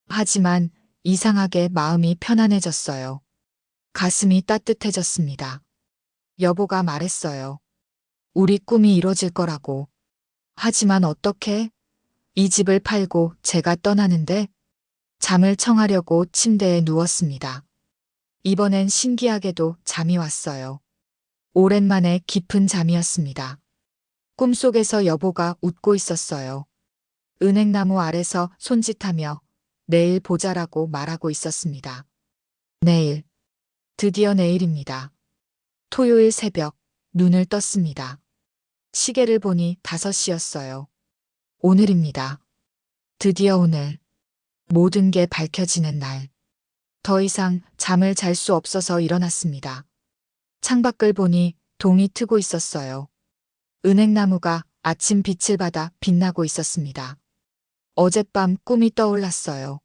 하지만 이상하게 마음이 편안해졌어요. 가슴이 따뜻해졌습니다. 여보가 말했어요. 우리 꿈이 이뤄질 거라고. 하지만 어떻게? 이 집을 팔고 제가 떠나는데? 잠을 청하려고 침대에 누웠습니다. 이번엔 신기하게도 잠이 왔어요. 오랜만에 깊은 잠이었습니다. 꿈속에서 여보가 웃고 있었어요. 은행나무 아래서 손짓하며 내일 보자라고 말하고 있었습니다. 내일. 드디어 내일입니다. 토요일 새벽, 눈을 떴습니다. 시계를 보니 5시였어요. 오늘입니다. 드디어 오늘. 모든 게 밝혀지는 날. 더 이상 잠을 잘 수 없어서 일어났습니다. 창밖을 보니 동이 트고 있었어요. 은행나무가 아침 빛을 받아 빛나고 있었습니다. 어젯밤 꿈이 떠올랐어요.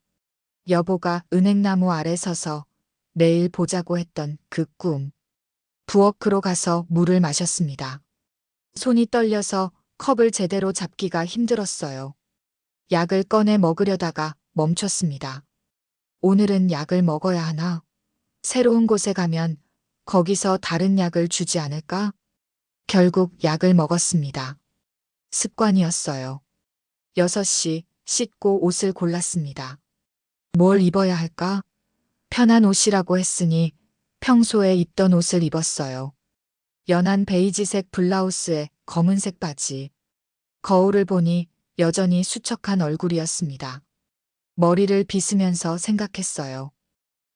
여보가 은행나무 아래 서서 내일 보자고 했던 그 꿈. 부엌으로 가서 물을 마셨습니다. 손이 떨려서 컵을 제대로 잡기가 힘들었어요. 약을 꺼내 먹으려다가 멈췄습니다. 오늘은 약을 먹어야 하나? 새로운 곳에 가면 거기서 다른 약을 주지 않을까? 결국 약을 먹었습니다. 습관이었어요. 6시 씻고 옷을 골랐습니다. 뭘 입어야 할까? 편한 옷이라고 했으니 평소에 입던 옷을 입었어요. 연한 베이지색 블라우스에 검은색 바지. 거울을 보니 여전히 수척한 얼굴이었습니다. 머리를 빗으면서 생각했어요.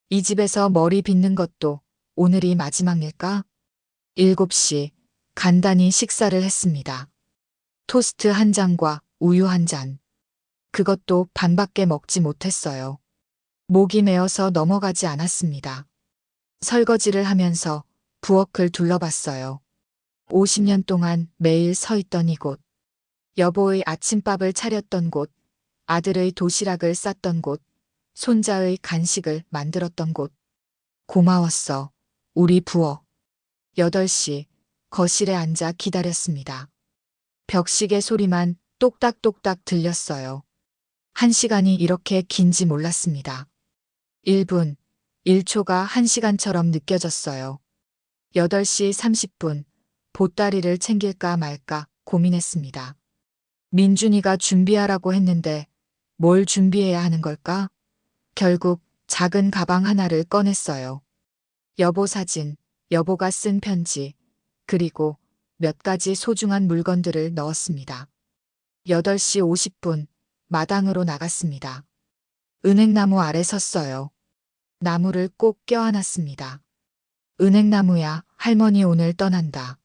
이 집에서 머리 빗는 것도 오늘이 마지막일까? 7시 간단히 식사를 했습니다. 토스트 한 잔과 우유 한 잔. 그것도 반밖에 먹지 못했어요. 목이 메어서 넘어가지 않았습니다. 설거지를 하면서 부엌을 둘러봤어요. 50년 동안 매일 서 있던 이곳. 여보의 아침밥을 차렸던 곳. 아들의 도시락을 쌌던 곳. 손자의 간식을 만들었던 곳. 고마웠어. 우리 부엌. 8시 거실에 앉아 기다렸습니다. 벽시계 소리만 똑딱똑딱 들렸어요. 1시간이 이렇게 긴지 몰랐습니다. 1분, 1초가 1시간처럼 느껴졌어요. 8시 30분, 보따리를 챙길까 말까 고민했습니다. 민준이가 준비하라고 했는데 뭘 준비해야 하는 걸까? 결국 작은 가방 하나를 꺼냈어요. 여보 사진, 여보가 쓴 편지, 그리고 몇 가지 소중한 물건들을 넣었습니다. 8시 50분, 마당으로 나갔습니다. 은행나무 아래 섰어요. 나무를 꼭 껴안았습니다. 은행나무야, 할머니 오늘 떠난다.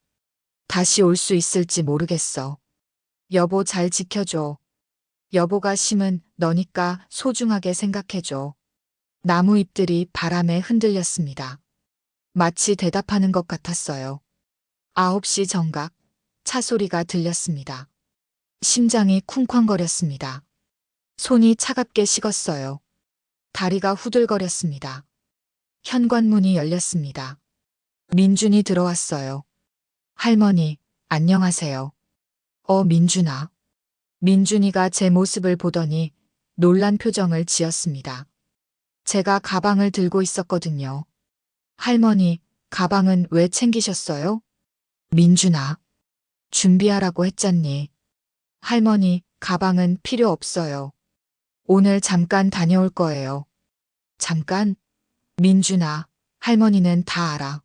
다시 올 수 있을지 모르겠어. 여보 잘 지켜줘. 여보가 심은 너니까 소중하게 생각해줘. 나무 잎들이 바람에 흔들렸습니다. 마치 대답하는 것 같았어요. 9시 정각, 차 소리가 들렸습니다. 심장이 쿵쾅거렸습니다. 손이 차갑게 식었어요. 다리가 후들거렸습니다. 현관문이 열렸습니다. 민준이 들어왔어요. 할머니, 안녕하세요. 민준아. 민준이가 제 모습을 보더니 놀란 표정을 지었습니다. 제가 가방을 들고 있었거든요. 할머니, 가방은 왜 챙기셨어요? 민준아. 준비하라고 했잖니. 할머니, 가방은 필요 없어요. 오늘 잠깐 다녀올 거예요. 잠깐? 민준아, 할머니는 다 알아.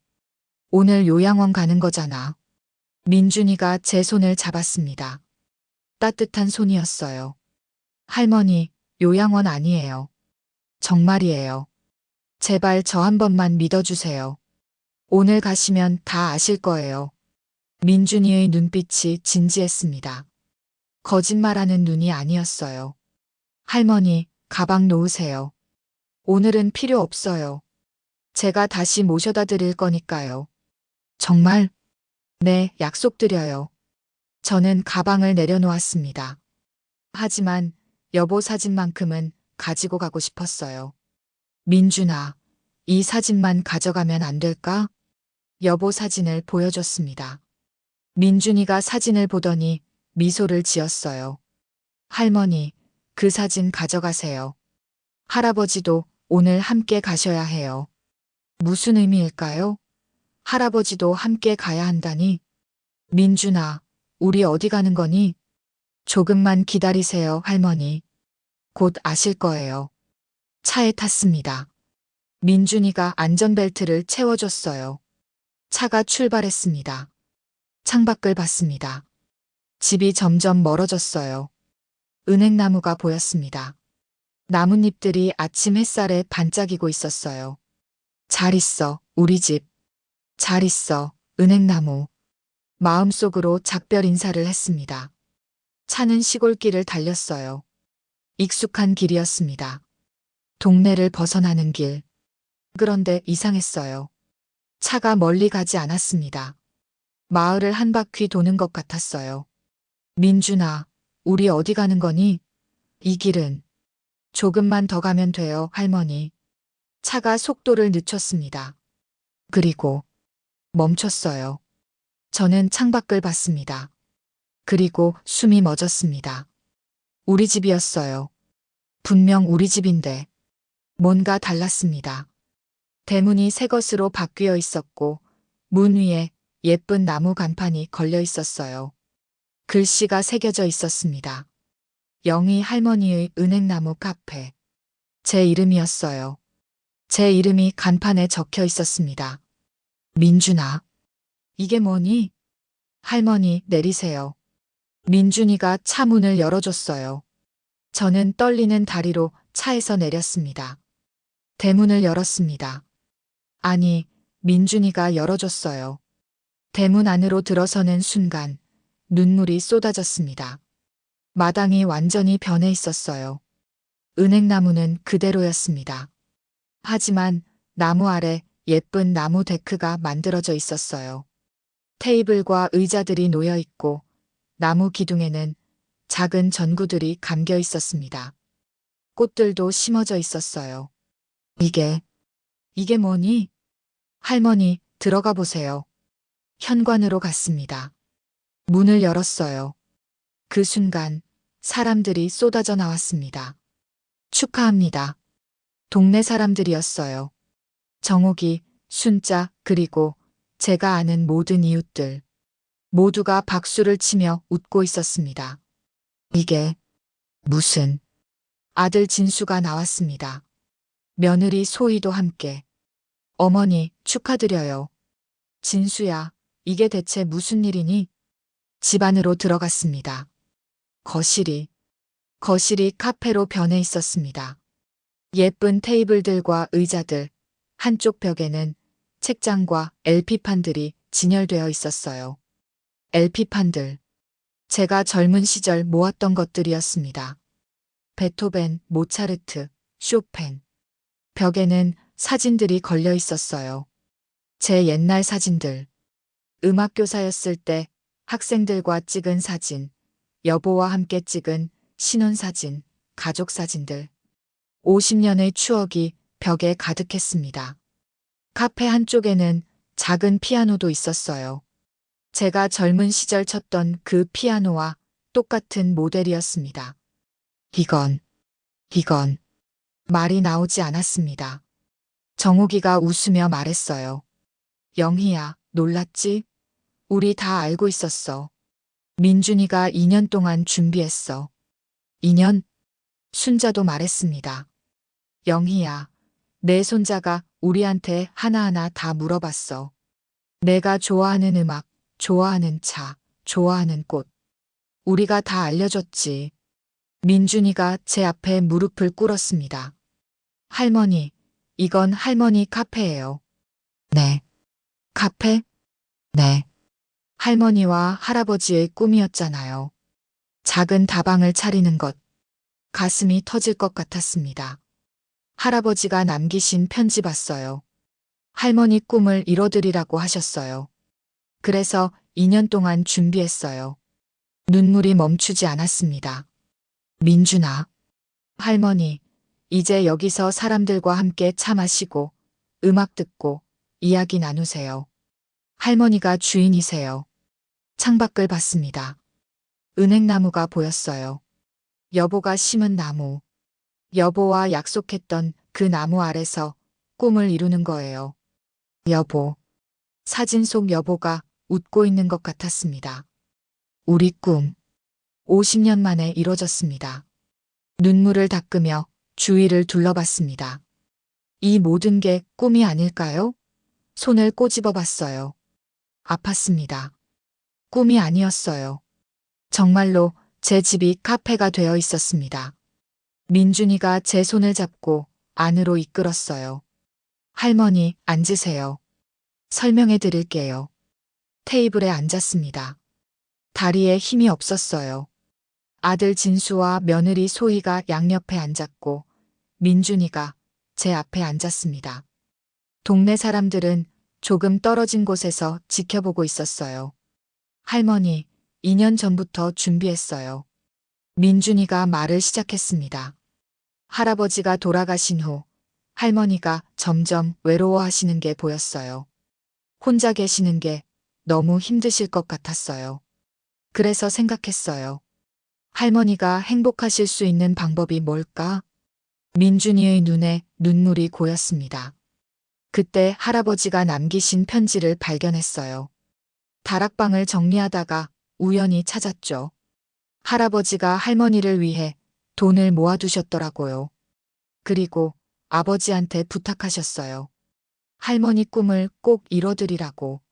오늘 요양원 가는 거잖아. 민준이가 제 손을 잡았습니다. 따뜻한 손이었어요. 할머니, 요양원 아니에요. 정말이에요. 제발 저 한 번만 믿어주세요. 오늘 가시면 다 아실 거예요. 민준이의 눈빛이 진지했습니다. 거짓말하는 눈이 아니었어요. 할머니, 가방 놓으세요. 오늘은 필요 없어요. 제가 다시 모셔다 드릴 거니까요. 정말? 네, 약속드려요. 저는 가방을 내려놓았습니다. 하지만 여보 사진만큼은 가지고 가고 싶었어요. 민준아, 이 사진만 가져가면 안 될까? 여보 사진을 보여줬습니다. 민준이가 사진을 보더니 미소를 지었어요. 할머니, 그 사진 가져가세요. 할아버지도 오늘 함께 가셔야 해요. 무슨 의미일까요? 할아버지도 함께 가야 한다니? 민준아, 우리 어디 가는 거니? 조금만 기다리세요, 할머니. 곧 아실 거예요. 차에 탔습니다. 민준이가 안전벨트를 채워줬어요. 차가 출발했습니다. 창밖을 봤습니다. 집이 점점 멀어졌어요. 은행나무가 보였습니다. 나뭇잎들이 아침 햇살에 반짝이고 있었어요. 잘 있어, 우리 집. 잘 있어, 은행나무. 마음속으로 작별 인사를 했습니다. 차는 시골길을 달렸어요. 익숙한 길이었습니다. 동네를 벗어나는 길. 그런데 이상했어요. 차가 멀리 가지 않았습니다. 마을을 한 바퀴 도는 것 같았어요. 민준아, 우리 어디 가는 거니? 이 길은. 조금만 더 가면 돼요, 할머니. 차가 속도를 늦췄습니다. 그리고 멈췄어요. 저는 창밖을 봤습니다. 그리고 숨이 멎었습니다. 우리 집이었어요. 분명 우리 집인데 뭔가 달랐습니다. 대문이 새 것으로 바뀌어 있었고 문 위에 예쁜 나무 간판이 걸려 있었어요. 글씨가 새겨져 있었습니다. 영희 할머니의 은행나무 카페. 제 이름이었어요. 제 이름이 간판에 적혀 있었습니다. 민준아. 이게 뭐니? 할머니, 내리세요. 민준이가 차 문을 열어줬어요. 저는 떨리는 다리로 차에서 내렸습니다. 대문을 열었습니다. 아니, 민준이가 열어줬어요. 대문 안으로 들어서는 순간 눈물이 쏟아졌습니다. 마당이 완전히 변해 있었어요. 은행나무는 그대로였습니다. 하지만 나무 아래 예쁜 나무 데크가 만들어져 있었어요. 테이블과 의자들이 놓여 있고 나무 기둥에는 작은 전구들이 감겨 있었습니다. 꽃들도 심어져 있었어요. 이게 뭐니? 할머니, 들어가 보세요. 현관으로 갔습니다. 문을 열었어요. 그 순간 사람들이 쏟아져 나왔습니다. 축하합니다. 동네 사람들이었어요. 정옥이, 순자, 그리고 제가 아는 모든 이웃들. 모두가 박수를 치며 웃고 있었습니다. 이게 무슨... 아들 진수가 나왔습니다. 며느리 소희도 함께. 어머니, 축하드려요. 진수야, 이게 대체 무슨 일이니? 집 안으로 들어갔습니다. 거실이 카페로 변해 있었습니다. 예쁜 테이블들과 의자들, 한쪽 벽에는 책장과 LP판들이 진열되어 있었어요. LP판들. 제가 젊은 시절 모았던 것들이었습니다. 베토벤, 모차르트, 쇼팽. 벽에는 사진들이 걸려 있었어요. 제 옛날 사진들. 음악교사였을 때 학생들과 찍은 사진, 여보와 함께 찍은 신혼사진, 가족사진들. 50년의 추억이 벽에 가득했습니다. 카페 한쪽에는 작은 피아노도 있었어요. 제가 젊은 시절 쳤던 그 피아노와 똑같은 모델이었습니다. 이건 말이 나오지 않았습니다. 정옥이가 웃으며 말했어요. 영희야, 놀랐지? 우리 다 알고 있었어. 민준이가 2년 동안 준비했어. 2년? 순자도 말했습니다. 영희야, 내 손자가 우리한테 하나하나 다 물어봤어. 내가 좋아하는 음악, 좋아하는 차, 좋아하는 꽃. 우리가 다 알려줬지. 민준이가 제 앞에 무릎을 꿇었습니다. 할머니, 이건 할머니 카페예요. 네. 카페? 네. 할머니와 할아버지의 꿈이었잖아요. 작은 다방을 차리는 것. 가슴이 터질 것 같았습니다. 할아버지가 남기신 편지 봤어요. 할머니 꿈을 이뤄드리라고 하셨어요. 그래서 2년 동안 준비했어요. 눈물이 멈추지 않았습니다. 민준아. 할머니, 이제 여기서 사람들과 함께 차 마시고 음악 듣고 이야기 나누세요. 할머니가 주인이세요. 창밖을 봤습니다. 은행나무가 보였어요. 여보가 심은 나무. 여보와 약속했던 그 나무 아래서 꿈을 이루는 거예요. 여보. 사진 속 여보가 웃고 있는 것 같았습니다. 우리 꿈. 50년 만에 이뤄졌습니다. 눈물을 닦으며 주위를 둘러봤습니다. 이 모든 게 꿈이 아닐까요? 손을 꼬집어 봤어요. 아팠습니다. 꿈이 아니었어요. 정말로 제 집이 카페가 되어 있었습니다. 민준이가 제 손을 잡고 안으로 이끌었어요. 할머니, 앉으세요. 설명해 드릴게요. 테이블에 앉았습니다. 다리에 힘이 없었어요. 아들 진수와 며느리 소희가 양옆에 앉았고 민준이가 제 앞에 앉았습니다. 동네 사람들은 조금 떨어진 곳에서 지켜보고 있었어요. 할머니, 2년 전부터 준비했어요. 민준이가 말을 시작했습니다. 할아버지가 돌아가신 후 할머니가 점점 외로워하시는 게 보였어요. 혼자 계시는 게 너무 힘드실 것 같았어요. 그래서 생각했어요. 할머니가 행복하실 수 있는 방법이 뭘까? 민준이의 눈에 눈물이 고였습니다. 그때 할아버지가 남기신 편지를 발견했어요. 다락방을 정리하다가 우연히 찾았죠. 할아버지가 할머니를 위해 돈을 모아두셨더라고요. 그리고 아버지한테 부탁하셨어요. 할머니 꿈을 꼭 이뤄드리라고.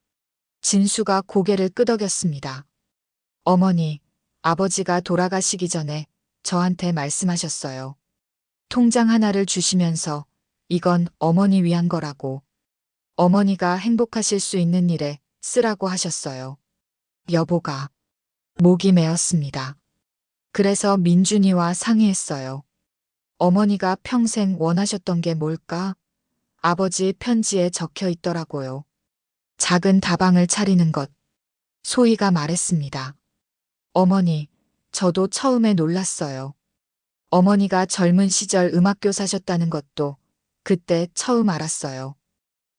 진수가 고개를 끄덕였습니다. 어머니, 아버지가 돌아가시기 전에 저한테 말씀하셨어요. 통장 하나를 주시면서 이건 어머니 위한 거라고. 어머니가 행복하실 수 있는 일에 쓰라고 하셨어요. 여보가 목이 메었습니다. 그래서 민준이와 상의했어요. 어머니가 평생 원하셨던 게 뭘까? 아버지 편지에 적혀 있더라고요. 작은 다방을 차리는 것. 소희가 말했습니다. 어머니, 저도 처음에 놀랐어요. 어머니가 젊은 시절 음악교사셨다는 것도 그때 처음 알았어요.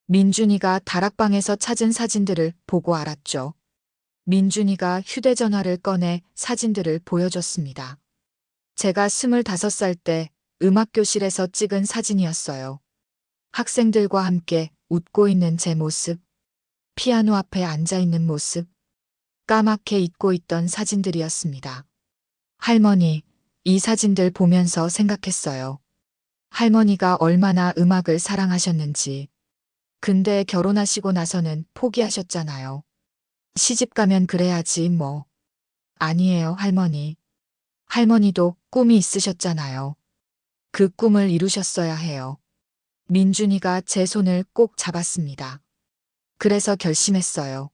민준이가 다락방에서 찾은 사진들을 보고 알았죠. 민준이가 휴대전화를 꺼내 사진들을 보여줬습니다. 제가 25살 때 음악교실에서 찍은 사진이었어요. 학생들과 함께 웃고 있는 제 모습, 피아노 앞에 앉아 있는 모습, 까맣게 잊고 있던 사진들이었습니다. 할머니, 이 사진들 보면서 생각했어요. 할머니가 얼마나 음악을 사랑하셨는지. 근데 결혼하시고 나서는 포기하셨잖아요. 시집 가면 그래야지 뭐. 아니에요, 할머니. 할머니도 꿈이 있으셨잖아요. 그 꿈을 이루셨어야 해요. 민준이가 제 손을 꼭 잡았습니다. 그래서 결심했어요.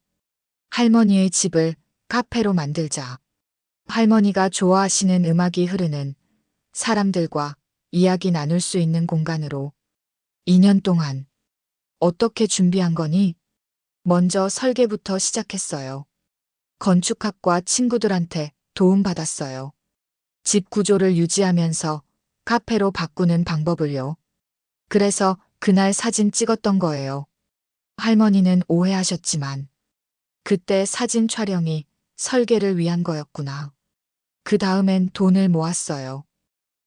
할머니의 집을 카페로 만들자. 할머니가 좋아하시는 음악이 흐르는 사람들과 이야기 나눌 수 있는 공간으로. 2년 동안 어떻게 준비한 거니? 먼저 설계부터 시작했어요. 건축학과 친구들한테 도움받았어요. 집 구조를 유지하면서 카페로 바꾸는 방법을요. 그래서 그날 사진 찍었던 거예요. 할머니는 오해하셨지만 그때 사진 촬영이 설계를 위한 거였구나. 그 다음엔 돈을 모았어요.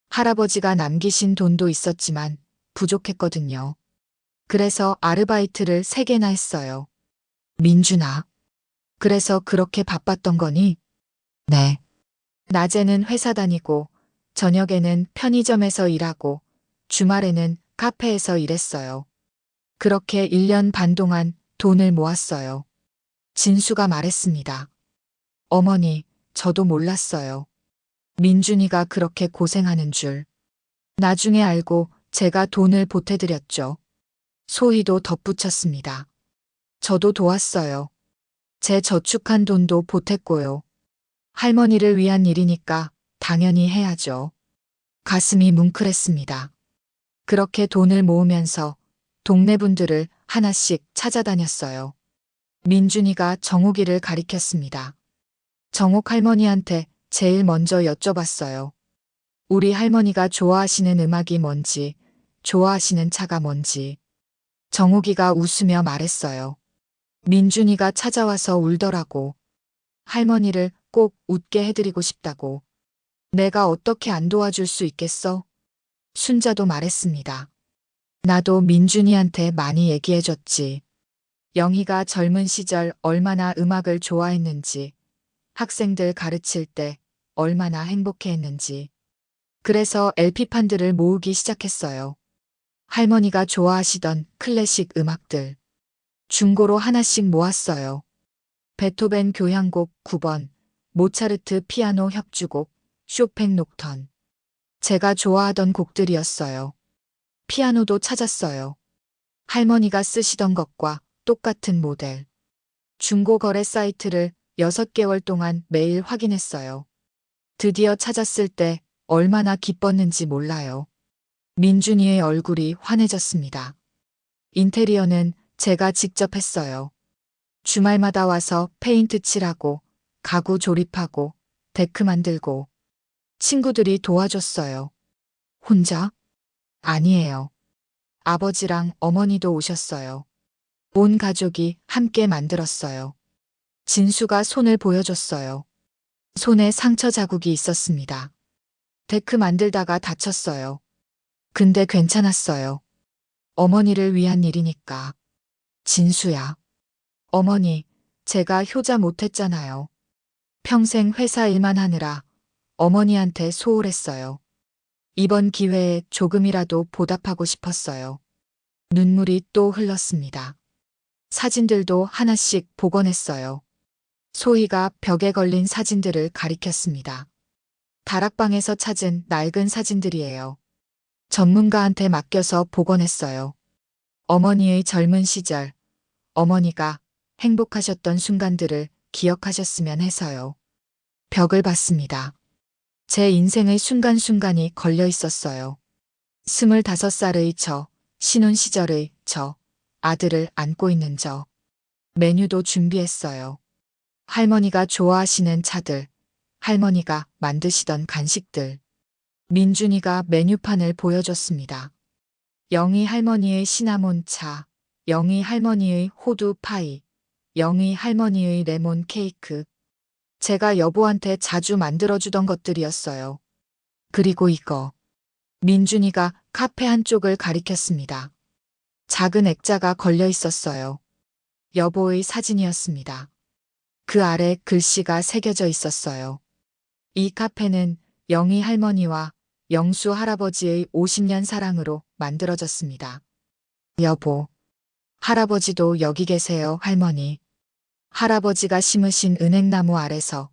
할아버지가 남기신 돈도 있었지만 부족했거든요. 그래서 아르바이트를 3개나 했어요. 민준아. 그래서 그렇게 바빴던 거니? 네. 낮에는 회사 다니고 저녁에는 편의점에서 일하고 주말에는 카페에서 일했어요. 그렇게 1년 반 동안 돈을 모았어요. 진수가 말했습니다. 어머니, 저도 몰랐어요. 민준이가 그렇게 고생하는 줄. 나중에 알고 제가 돈을 보태드렸죠. 소희도 덧붙였습니다. 저도 도왔어요. 제 저축한 돈도 보탰고요. 할머니를 위한 일이니까 당연히 해야죠. 가슴이 뭉클했습니다. 그렇게 돈을 모으면서 동네 분들을 하나씩 찾아다녔어요. 민준이가 정옥이를 가리켰습니다. 정옥 할머니한테 제일 먼저 여쭤봤어요. 우리 할머니가 좋아하시는 음악이 뭔지, 좋아하시는 차가 뭔지. 정옥이가 웃으며 말했어요. 민준이가 찾아와서 울더라고. 할머니를 꼭 웃게 해드리고 싶다고. 내가 어떻게 안 도와줄 수 있겠어? 순자도 말했습니다. 나도 민준이한테 많이 얘기해줬지. 영희가 젊은 시절 얼마나 음악을 좋아했는지, 학생들 가르칠 때 얼마나 행복해했는지. 그래서 LP판들을 모으기 시작했어요. 할머니가 좋아하시던 클래식 음악들. 중고로 하나씩 모았어요. 베토벤 교향곡 9번, 모차르트 피아노 협주곡, 쇼팽 녹턴. 제가 좋아하던 곡들이었어요. 피아노도 찾았어요. 할머니가 쓰시던 것과 똑같은 모델. 중고 거래 사이트를 6개월 동안 매일 확인했어요. 드디어 찾았을 때 얼마나 기뻤는지 몰라요. 민준이의 얼굴이 환해졌습니다. 인테리어는 제가 직접 했어요. 주말마다 와서 페인트 칠하고, 가구 조립하고, 데크 만들고. 친구들이 도와줬어요. 혼자? 아니에요. 아버지랑 어머니도 오셨어요. 온 가족이 함께 만들었어요. 진수가 손을 보여줬어요. 손에 상처 자국이 있었습니다. 데크 만들다가 다쳤어요. 근데 괜찮았어요. 어머니를 위한 일이니까. 진수야. 어머니, 제가 효자 못했잖아요. 평생 회사 일만 하느라 어머니한테 소홀했어요. 이번 기회에 조금이라도 보답하고 싶었어요. 눈물이 또 흘렀습니다. 사진들도 하나씩 복원했어요. 소희가 벽에 걸린 사진들을 가리켰습니다. 다락방에서 찾은 낡은 사진들이에요. 전문가한테 맡겨서 복원했어요. 어머니의 젊은 시절, 어머니가 행복하셨던 순간들을 기억하셨으면 해서요. 벽을 봤습니다. 제 인생의 순간순간이 걸려 있었어요. 25살의 저, 신혼 시절의 저, 아들을 안고 있는 저. 메뉴도 준비했어요. 할머니가 좋아하시는 차들, 할머니가 만드시던 간식들. 민준이가 메뉴판을 보여줬습니다. 영희 할머니의 시나몬 차, 영희 할머니의 호두 파이, 영희 할머니의 레몬 케이크. 제가 여보한테 자주 만들어주던 것들이었어요. 그리고 이거. 민준이가 카페 한쪽을 가리켰습니다. 작은 액자가 걸려 있었어요. 여보의 사진이었습니다. 그 아래 글씨가 새겨져 있었어요. 이 카페는 영희 할머니와 영수 할아버지의 50년 사랑으로 만들어졌습니다. 여보. 할아버지도 여기 계세요, 할머니. 할아버지가 심으신 은행나무 아래서,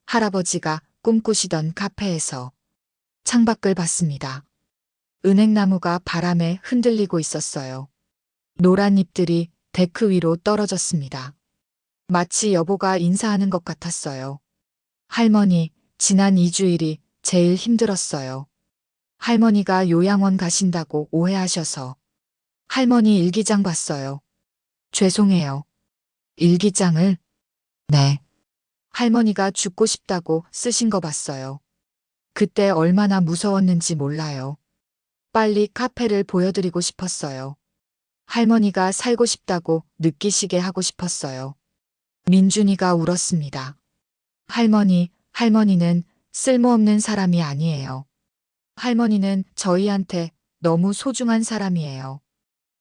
할아버지가 꿈꾸시던 카페에서. 창밖을 봤습니다. 은행나무가 바람에 흔들리고 있었어요. 노란 잎들이 데크 위로 떨어졌습니다. 마치 여보가 인사하는 것 같았어요. 할머니, 지난 2주일이 제일 힘들었어요. 할머니가 요양원 가신다고 오해하셔서. 할머니 일기장 봤어요. 죄송해요. 일기장을? 네. 할머니가 죽고 싶다고 쓰신 거 봤어요. 그때 얼마나 무서웠는지 몰라요. 빨리 카페를 보여드리고 싶었어요. 할머니가 살고 싶다고 느끼시게 하고 싶었어요. 민준이가 울었습니다. 할머니, 할머니는 쓸모없는 사람이 아니에요. 할머니는 저희한테 너무 소중한 사람이에요.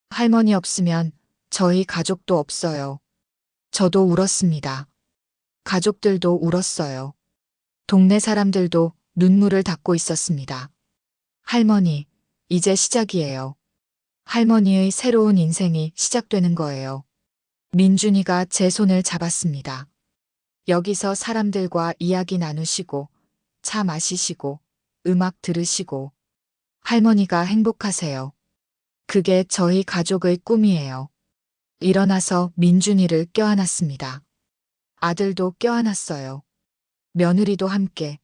할머니 없으면 저희 가족도 없어요. 저도 울었습니다. 가족들도 울었어요. 동네 사람들도 눈물을 닦고 있었습니다. 할머니, 이제 시작이에요. 할머니의 새로운 인생이 시작되는 거예요. 민준이가 제 손을 잡았습니다. 여기서 사람들과 이야기 나누시고, 차 마시시고, 음악 들으시고, 할머니가 행복하세요. 그게 저희 가족의 꿈이에요. 일어나서 민준이를 껴안았습니다. 아들도 껴안았어요. 며느리도 함께.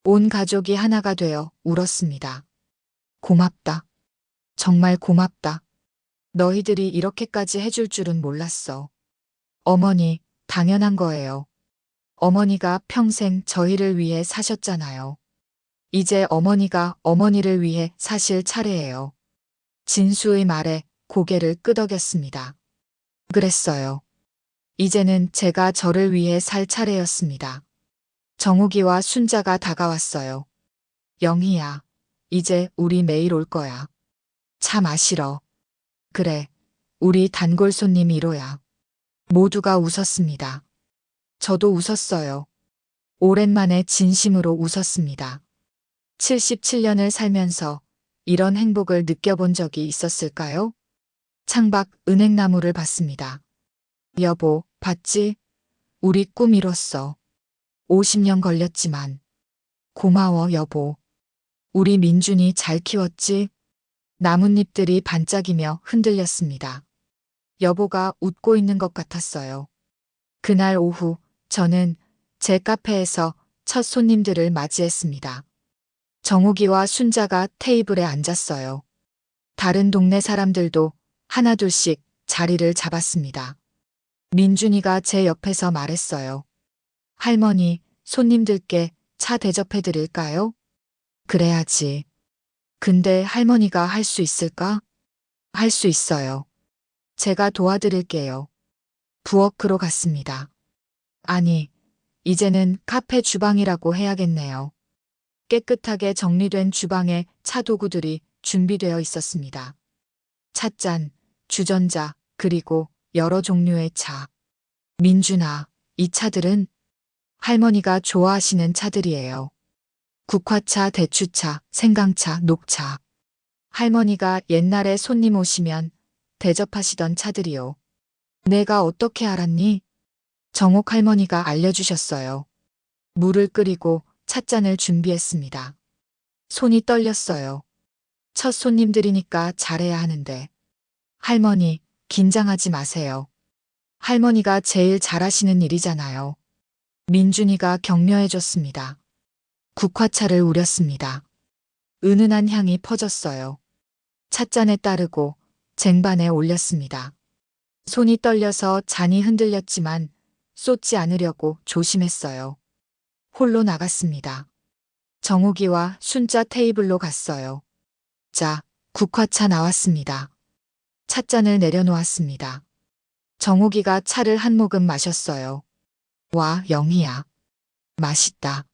온 가족이 하나가 되어 울었습니다. 고맙다. 정말 고맙다. 너희들이 이렇게까지 해줄 줄은 몰랐어. 어머니, 당연한 거예요. 어머니가 평생 저희를 위해 사셨잖아요. 이제 어머니가 어머니를 위해 사실 차례예요. 진수의 말에 고개를 끄덕였습니다. 그랬어요. 이제는 제가 저를 위해 살 차례였습니다. 정욱이와 순자가 다가왔어요. 영희야, 이제 우리 매일 올 거야. 차 마시러. 그래, 우리 단골 손님 1호야. 모두가 웃었습니다. 저도 웃었어요. 오랜만에 진심으로 웃었습니다. 77년을 살면서 이런 행복을 느껴본 적이 있었을까요? 창밖 은행나무를 봤습니다. 여보, 봤지? 우리 꿈 이뤘어. 50년 걸렸지만. 고마워, 여보. 우리 민준이 잘 키웠지? 나뭇잎들이 반짝이며 흔들렸습니다. 여보가 웃고 있는 것 같았어요. 그날 오후 저는 제 카페에서 첫 손님들을 맞이했습니다. 정욱이와 순자가 테이블에 앉았어요. 다른 동네 사람들도 하나둘씩 자리를 잡았습니다. 민준이가 제 옆에서 말했어요. 할머니, 손님들께 차 대접해 드릴까요? 그래야지. 근데 할머니가 할 수 있을까? 할 수 있어요. 제가 도와드릴게요. 부엌으로 갔습니다. 아니, 이제는 카페 주방이라고 해야겠네요. 깨끗하게 정리된 주방에 차 도구들이 준비되어 있었습니다. 찻잔, 주전자, 그리고 여러 종류의 차. 민준아, 이 차들은 할머니가 좋아하시는 차들이에요. 국화차, 대추차, 생강차, 녹차. 할머니가 옛날에 손님 오시면 대접하시던 차들이요. 내가 어떻게 알았니? 정옥 할머니가 알려주셨어요. 물을 끓이고 찻잔을 준비했습니다. 손이 떨렸어요. 첫 손님들이니까 잘해야 하는데. 할머니, 긴장하지 마세요. 할머니가 제일 잘하시는 일이잖아요. 민준이가 격려해줬습니다. 국화차를 우렸습니다. 은은한 향이 퍼졌어요. 찻잔에 따르고 쟁반에 올렸습니다. 손이 떨려서 잔이 흔들렸지만 쏟지 않으려고 조심했어요. 홀로 나갔습니다. 정욱이와 순자 테이블로 갔어요. 자, 국화차 나왔습니다. 찻잔을 내려놓았습니다. 정욱이가 차를 한 모금 마셨어요. 와, 영희야. 맛있다.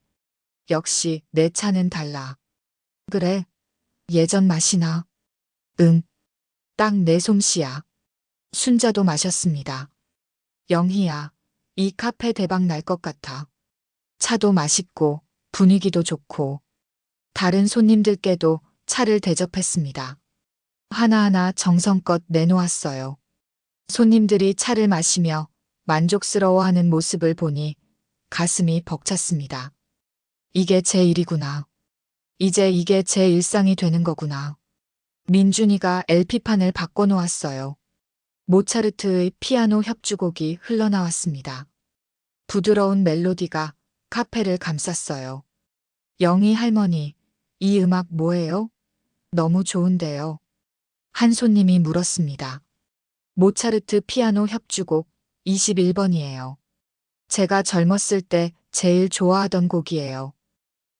역시 내 차는 달라. 그래, 예전 맛이 나. 응, 딱 내 솜씨야. 순자도 마셨습니다. 영희야, 이 카페 대박 날 것 같아. 차도 맛있고 분위기도 좋고. 다른 손님들께도 차를 대접했습니다. 하나하나 정성껏 내놓았어요. 손님들이 차를 마시며 만족스러워하는 모습을 보니 가슴이 벅찼습니다. 이게 제 일이구나. 이제 이게 제 일상이 되는 거구나. 민준이가 LP판을 바꿔놓았어요. 모차르트의 피아노 협주곡이 흘러나왔습니다. 부드러운 멜로디가 카페를 감쌌어요. 영희 할머니, 이 음악 뭐예요? 너무 좋은데요. 한 손님이 물었습니다. 모차르트 피아노 협주곡 21번이에요. 제가 젊었을 때 제일 좋아하던 곡이에요.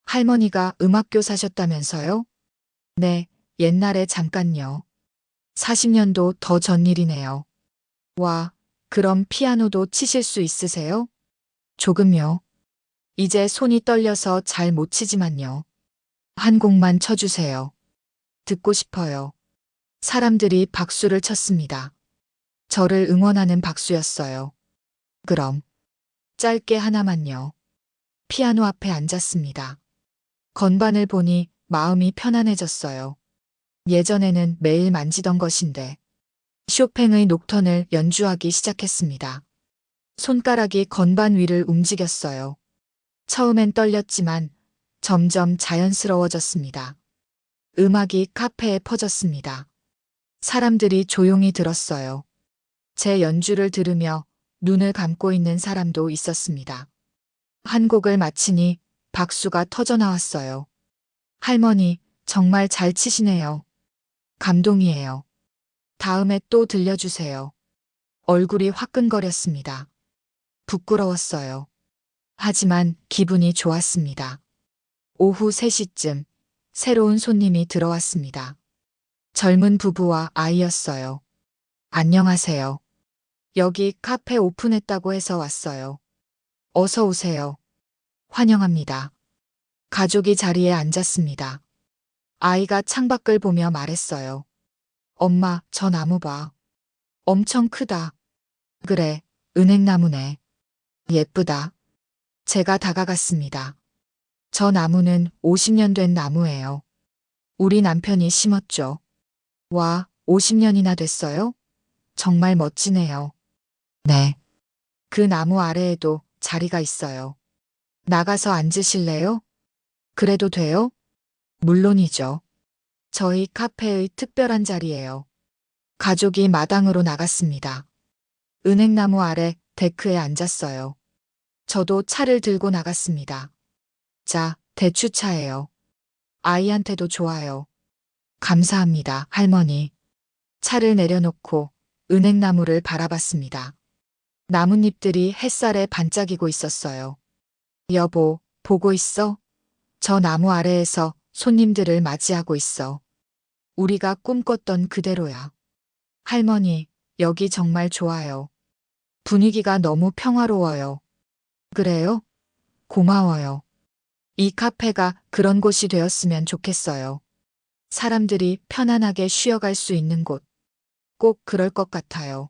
할머니가 음악교사셨다면서요? 네, 옛날에 잠깐요. 40년도 더 전 일이네요. 와, 그럼 피아노도 치실 수 있으세요? 조금요. 이제 손이 떨려서 잘 못 치지만요. 한 곡만 쳐주세요. 듣고 싶어요. 사람들이 박수를 쳤습니다. 저를 응원하는 박수였어요. 그럼 짧게 하나만요. 피아노 앞에 앉았습니다. 건반을 보니 마음이 편안해졌어요. 예전에는 매일 만지던 것인데 쇼팽의 녹턴을 연주하기 시작했습니다. 손가락이 건반 위를 움직였어요. 처음엔 떨렸지만 점점 자연스러워졌습니다. 음악이 카페에 퍼졌습니다. 사람들이 조용히 들었어요. 제 연주를 들으며 눈을 감고 있는 사람도 있었습니다. 한 곡을 마치니 박수가 터져 나왔어요. 할머니, 정말 잘 치시네요. 감동이에요. 다음에 또 들려주세요. 얼굴이 화끈거렸습니다. 부끄러웠어요. 하지만 기분이 좋았습니다. 오후 3시쯤 새로운 손님이 들어왔습니다. 젊은 부부와 아이였어요. 안녕하세요. 여기 카페 오픈했다고 해서 왔어요. 어서 오세요. 환영합니다. 가족이 자리에 앉았습니다. 아이가 창밖을 보며 말했어요. 엄마, 저 나무 봐. 엄청 크다. 그래, 은행나무네. 예쁘다. 제가 다가갔습니다. 저 나무는 50년 된 나무예요. 우리 남편이 심었죠. 와, 50년이나 됐어요? 정말 멋지네요. 네. 그 나무 아래에도 자리가 있어요. 나가서 앉으실래요? 그래도 돼요? 물론이죠. 저희 카페의 특별한 자리예요. 가족이 마당으로 나갔습니다. 은행나무 아래 데크에 앉았어요. 저도 차를 들고 나갔습니다. 자, 대추차예요. 아이한테도 좋아요. 감사합니다, 할머니. 차를 내려놓고 은행나무를 바라봤습니다. 나뭇잎들이 햇살에 반짝이고 있었어요. 여보, 보고 있어? 저 나무 아래에서 손님들을 맞이하고 있어. 우리가 꿈꿨던 그대로야. 할머니, 여기 정말 좋아요. 분위기가 너무 평화로워요. 그래요? 고마워요. 이 카페가 그런 곳이 되었으면 좋겠어요. 사람들이 편안하게 쉬어갈 수 있는 곳. 꼭 그럴 것 같아요.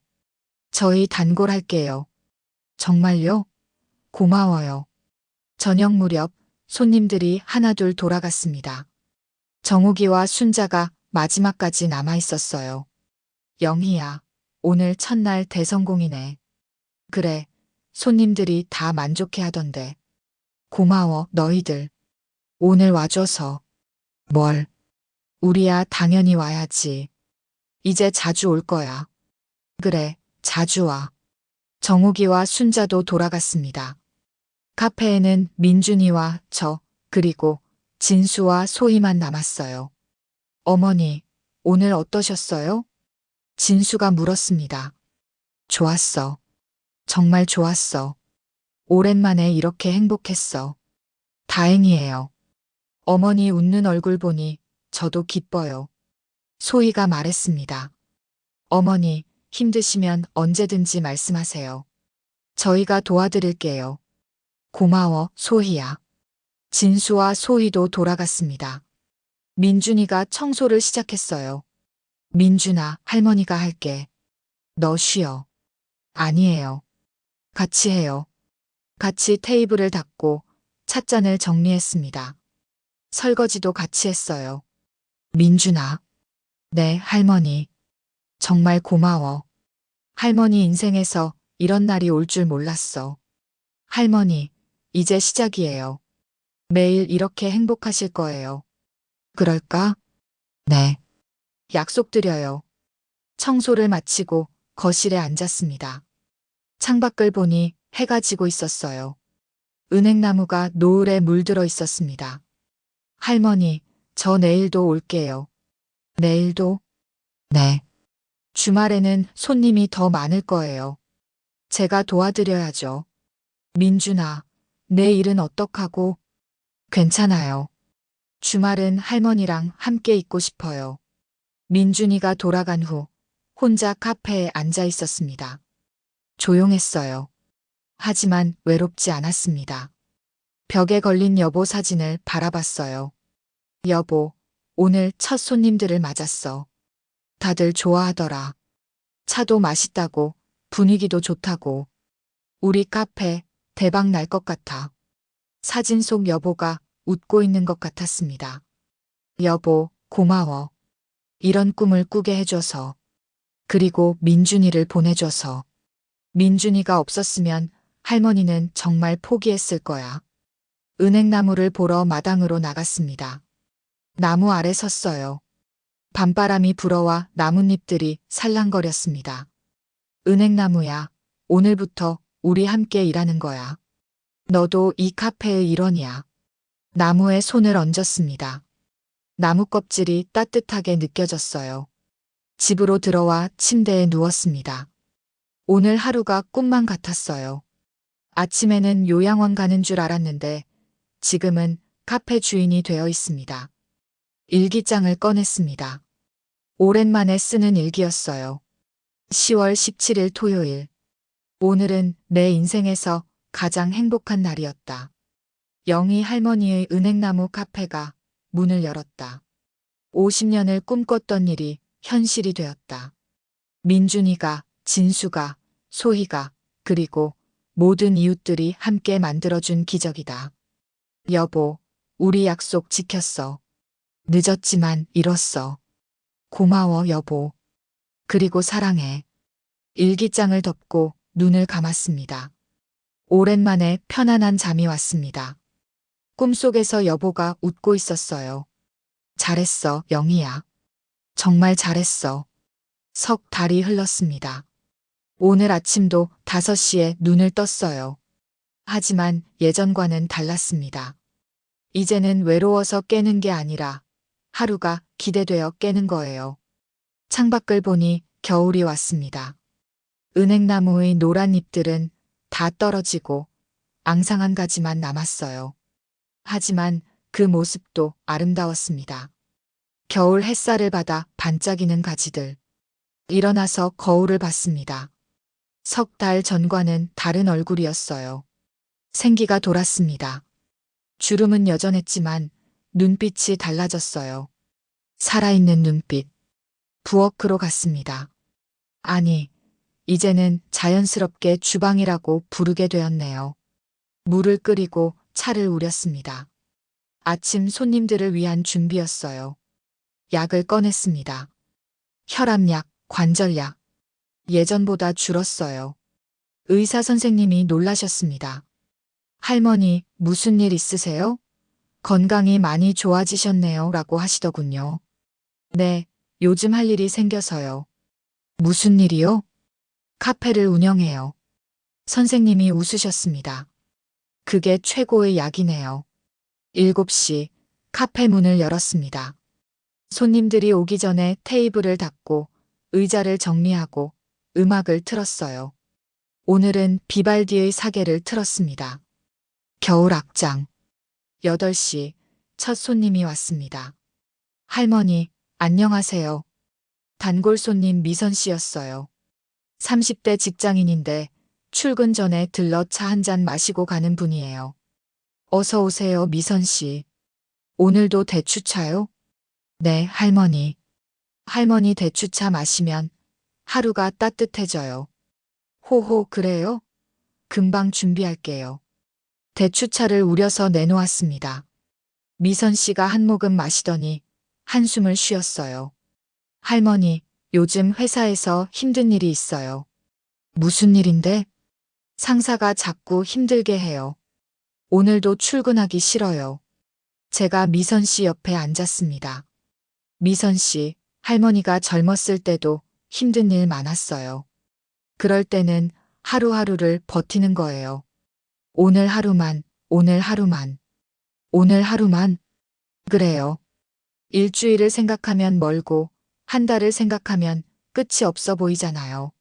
저희 단골할게요. 정말요? 고마워요. 저녁 무렵 손님들이 하나둘 돌아갔습니다. 정욱이와 순자가 마지막까지 남아 있었어요. 영희야, 오늘 첫날 대성공이네. 그래, 손님들이 다 만족해 하던데. 고마워, 너희들. 오늘 와줘서. 뭘? 우리야 당연히 와야지. 이제 자주 올 거야. 그래, 자주 와. 정욱이와 순자도 돌아갔습니다. 카페에는 민준이와 저, 그리고 진수와 소희만 남았어요. 어머니, 오늘 어떠셨어요? 진수가 물었습니다. 좋았어. 정말 좋았어. 오랜만에 이렇게 행복했어. 다행이에요. 어머니 웃는 얼굴 보니 저도 기뻐요. 소희가 말했습니다. 어머니, 힘드시면 언제든지 말씀하세요. 저희가 도와드릴게요. 고마워, 소희야. 진수와 소희도 돌아갔습니다. 민준이가 청소를 시작했어요. 민준아, 할머니가 할게. 너 쉬어. 아니에요. 같이 해요. 같이 테이블을 닦고 찻잔을 정리했습니다. 설거지도 같이 했어요. 민준아. 네, 할머니. 정말 고마워. 할머니 인생에서 이런 날이 올 줄 몰랐어. 할머니, 이제 시작이에요. 매일 이렇게 행복하실 거예요. 그럴까? 네. 약속드려요. 청소를 마치고 거실에 앉았습니다. 창밖을 보니 해가 지고 있었어요. 은행나무가 노을에 물들어 있었습니다. 할머니, 저 내일도 올게요. 내일도? 네. 주말에는 손님이 더 많을 거예요. 제가 도와드려야죠. 민준아, 내 일은 어떡하고? 괜찮아요. 주말은 할머니랑 함께 있고 싶어요. 민준이가 돌아간 후 혼자 카페에 앉아 있었습니다. 조용했어요. 하지만 외롭지 않았습니다. 벽에 걸린 여보 사진을 바라봤어요. 여보, 오늘 첫 손님들을 맞았어. 다들 좋아하더라. 차도 맛있다고, 분위기도 좋다고. 우리 카페 대박 날 것 같아. 사진 속 여보가 웃고 있는 것 같았습니다. 여보, 고마워. 이런 꿈을 꾸게 해줘서. 그리고 민준이를 보내줘서. 민준이가 없었으면 할머니는 정말 포기했을 거야. 은행나무를 보러 마당으로 나갔습니다. 나무 아래 섰어요. 밤바람이 불어와 나뭇잎들이 살랑거렸습니다. 은행나무야, 오늘부터 우리 함께 일하는 거야. 너도 이 카페의 일원이야. 나무에 손을 얹었습니다. 나무 껍질이 따뜻하게 느껴졌어요. 집으로 들어와 침대에 누웠습니다. 오늘 하루가 꿈만 같았어요. 아침에는 요양원 가는 줄 알았는데 지금은 카페 주인이 되어 있습니다. 일기장을 꺼냈습니다. 오랜만에 쓰는 일기였어요. 10월 17일 토요일. 오늘은 내 인생에서 가장 행복한 날이었다. 영희 할머니의 은행나무 카페가 문을 열었다. 50년을 꿈꿨던 일이 현실이 되었다. 민준이가, 진수가, 소희가, 그리고 모든 이웃들이 함께 만들어준 기적이다. 여보, 우리 약속 지켰어. 늦었지만 이뤘어. 고마워, 여보. 그리고 사랑해. 일기장을 덮고 눈을 감았습니다. 오랜만에 편안한 잠이 왔습니다. 꿈속에서 여보가 웃고 있었어요. 잘했어, 영희야. 정말 잘했어. 석 달이 흘렀습니다. 오늘 아침도 5시에 눈을 떴어요. 하지만 예전과는 달랐습니다. 이제는 외로워서 깨는 게 아니라 하루가 기대되어 깨는 거예요. 창밖을 보니 겨울이 왔습니다. 은행나무의 노란 잎들은 다 떨어지고 앙상한 가지만 남았어요. 하지만 그 모습도 아름다웠습니다. 겨울 햇살을 받아 반짝이는 가지들. 일어나서 거울을 봤습니다. 석 달 전과는 다른 얼굴이었어요. 생기가 돌았습니다. 주름은 여전했지만 눈빛이 달라졌어요. 살아있는 눈빛. 부엌으로 갔습니다. 아니, 이제는 자연스럽게 주방이라고 부르게 되었네요. 물을 끓이고 차를 우렸습니다. 아침 손님들을 위한 준비였어요. 약을 꺼냈습니다. 혈압약, 관절약. 예전보다 줄었어요. 의사 선생님이 놀라셨습니다. 할머니, 무슨 일 있으세요? 건강이 많이 좋아지셨네요. 라고 하시더군요. 네, 요즘 할 일이 생겨서요. 무슨 일이요? 카페를 운영해요. 선생님이 웃으셨습니다. 그게 최고의 약이네요. 7시 카페 문을 열었습니다. 손님들이 오기 전에 테이블을 닦고 의자를 정리하고 음악을 틀었어요. 오늘은 비발디의 사계를 틀었습니다. 겨울 악장. 8시 첫 손님이 왔습니다. 할머니, 안녕하세요. 단골 손님 미선 씨였어요. 30대 직장인인데 출근 전에 들러 차 한 잔 마시고 가는 분이에요. 어서 오세요, 미선 씨. 오늘도 대추차요? 네, 할머니. 할머니 대추차 마시면 하루가 따뜻해져요. 호호, 그래요? 금방 준비할게요. 대추차를 우려서 내놓았습니다. 미선 씨가 한 모금 마시더니 한숨을 쉬었어요. 할머니, 요즘 회사에서 힘든 일이 있어요. 무슨 일인데? 상사가 자꾸 힘들게 해요. 오늘도 출근하기 싫어요. 제가 미선 씨 옆에 앉았습니다. 미선 씨, 할머니가 젊었을 때도 힘든 일 많았어요. 그럴 때는 하루하루를 버티는 거예요. 오늘 하루만, 오늘 하루만, 오늘 하루만. 그래요. 일주일을 생각하면 멀고 한 달을 생각하면 끝이 없어 보이잖아요.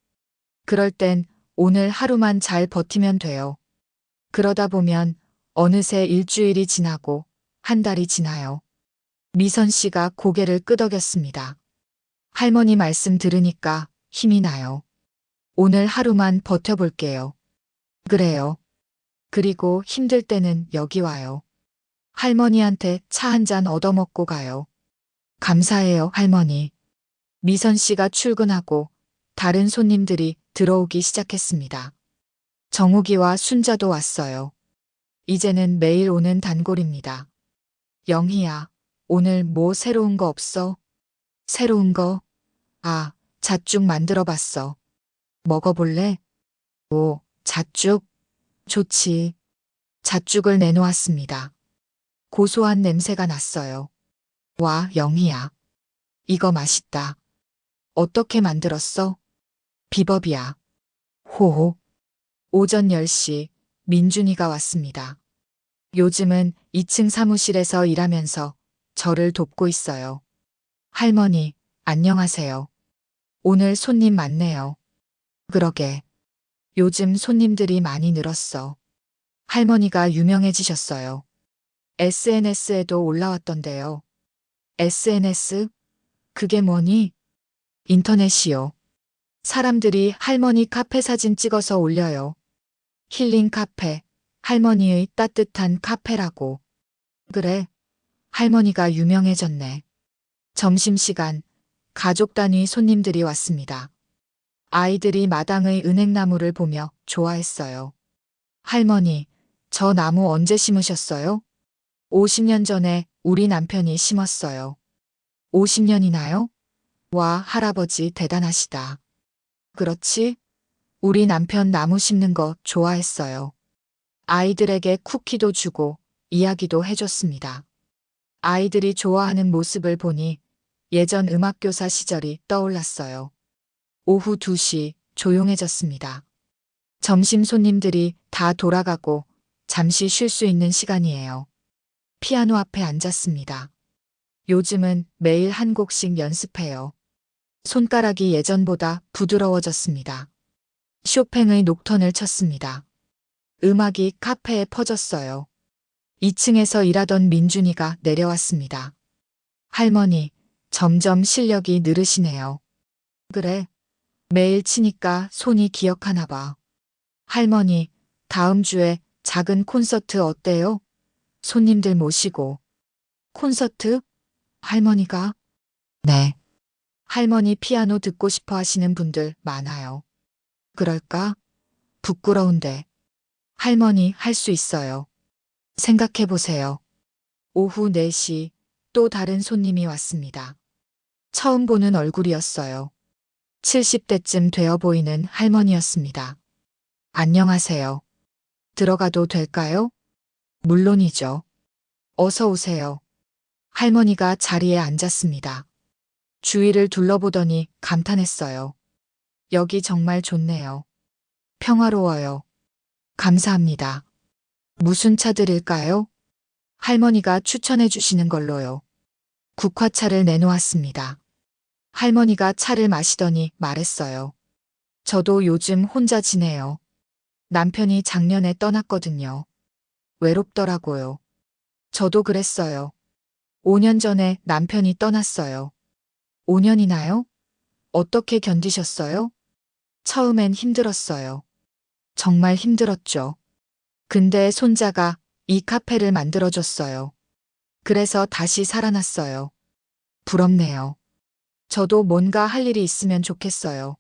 그럴 땐 오늘 하루만 잘 버티면 돼요. 그러다 보면 어느새 일주일이 지나고 한 달이 지나요. 미선 씨가 고개를 끄덕였습니다. 할머니 말씀 들으니까 힘이 나요. 오늘 하루만 버텨볼게요. 그래요. 그리고 힘들 때는 여기 와요. 할머니한테 차 한 잔 얻어먹고 가요. 감사해요, 할머니. 미선 씨가 출근하고 다른 손님들이 들어오기 시작했습니다. 정욱이와 순자도 왔어요. 이제는 매일 오는 단골입니다. 영희야, 오늘 뭐 새로운 거 없어? 새로운 거? 아, 잣죽 만들어 봤어. 먹어볼래? 오, 잣죽? 좋지. 잣죽을 내놓았습니다. 고소한 냄새가 났어요. 와, 영희야. 이거 맛있다. 어떻게 만들었어? 비법이야. 호호. 오전 10시 민준이가 왔습니다. 요즘은 2층 사무실에서 일하면서 저를 돕고 있어요. 할머니, 안녕하세요. 오늘 손님 많네요. 그러게. 요즘 손님들이 많이 늘었어. 할머니가 유명해지셨어요. SNS에도 올라왔던데요. SNS? 그게 뭐니? 인터넷이요. 사람들이 할머니 카페 사진 찍어서 올려요. 힐링 카페, 할머니의 따뜻한 카페라고. 그래, 할머니가 유명해졌네. 점심시간, 가족 단위 손님들이 왔습니다. 아이들이 마당의 은행나무를 보며 좋아했어요. 할머니, 저 나무 언제 심으셨어요? 50년 전에 우리 남편이 심었어요. 50년이나요? 와, 할아버지 대단하시다. 그렇지? 우리 남편 나무 심는 거 좋아했어요. 아이들에게 쿠키도 주고 이야기도 해줬습니다. 아이들이 좋아하는 모습을 보니 예전 음악교사 시절이 떠올랐어요. 오후 2시 조용해졌습니다. 점심 손님들이 다 돌아가고 잠시 쉴 수 있는 시간이에요. 피아노 앞에 앉았습니다. 요즘은 매일 한 곡씩 연습해요. 손가락이 예전보다 부드러워졌습니다. 쇼팽의 녹턴을 쳤습니다. 음악이 카페에 퍼졌어요. 2층에서 일하던 민준이가 내려왔습니다. 할머니, 점점 실력이 늘으시네요. 그래. 매일 치니까 손이 기억하나 봐. 할머니, 다음 주에 작은 콘서트 어때요? 손님들 모시고. 콘서트? 할머니가? 네. 할머니 피아노 듣고 싶어 하시는 분들 많아요. 그럴까? 부끄러운데. 할머니 할 수 있어요. 생각해 보세요. 오후 4시 또 다른 손님이 왔습니다. 처음 보는 얼굴이었어요. 70대쯤 되어 보이는 할머니였습니다. 안녕하세요. 들어가도 될까요? 물론이죠. 어서 오세요. 할머니가 자리에 앉았습니다. 주위를 둘러보더니 감탄했어요. 여기 정말 좋네요. 평화로워요. 감사합니다. 무슨 차 드릴까요? 할머니가 추천해 주시는 걸로요. 국화차를 내놓았습니다. 할머니가 차를 마시더니 말했어요. 저도 요즘 혼자 지내요. 남편이 작년에 떠났거든요. 외롭더라고요. 저도 그랬어요. 5년 전에 남편이 떠났어요. 5년이나요? 어떻게 견디셨어요? 처음엔 힘들었어요. 정말 힘들었죠. 근데 손자가 이 카페를 만들어줬어요. 그래서 다시 살아났어요. 부럽네요. 저도 뭔가 할 일이 있으면 좋겠어요.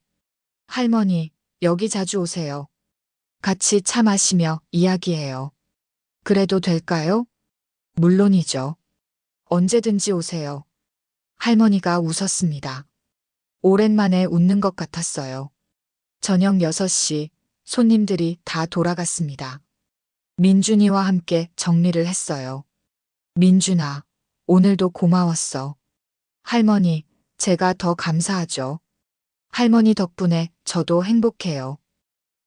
할머니, 여기 자주 오세요. 같이 차 마시며 이야기해요. 그래도 될까요? 물론이죠. 언제든지 오세요. 할머니가 웃었습니다. 오랜만에 웃는 것 같았어요. 저녁 6시 손님들이 다 돌아갔습니다. 민준이와 함께 정리를 했어요. 민준아, 오늘도 고마웠어. 할머니, 제가 더 감사하죠. 할머니 덕분에 저도 행복해요.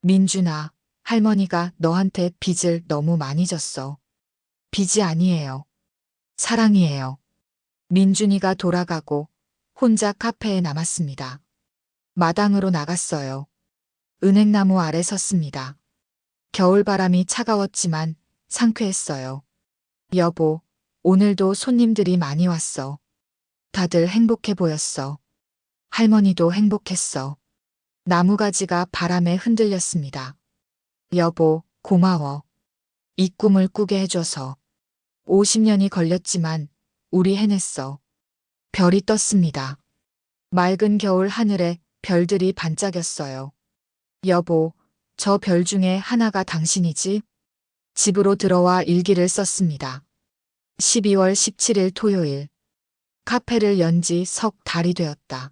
민준아, 할머니가 너한테 빚을 너무 많이 졌어. 빚이 아니에요. 사랑이에요. 민준이가 돌아가고 혼자 카페에 남았습니다. 마당으로 나갔어요. 은행나무 아래 섰습니다. 겨울바람이 차가웠지만 상쾌했어요. 여보, 오늘도 손님들이 많이 왔어. 다들 행복해 보였어. 할머니도 행복했어. 나무가지가 바람에 흔들렸습니다. 여보, 고마워. 이 꿈을 꾸게 해줘서. 50년이 걸렸지만 우리 해냈어. 별이 떴습니다. 맑은 겨울 하늘에 별들이 반짝였어요. 여보, 저 별 중에 하나가 당신이지? 집으로 들어와 일기를 썼습니다. 12월 17일 토요일. 카페를 연 지 석 달이 되었다.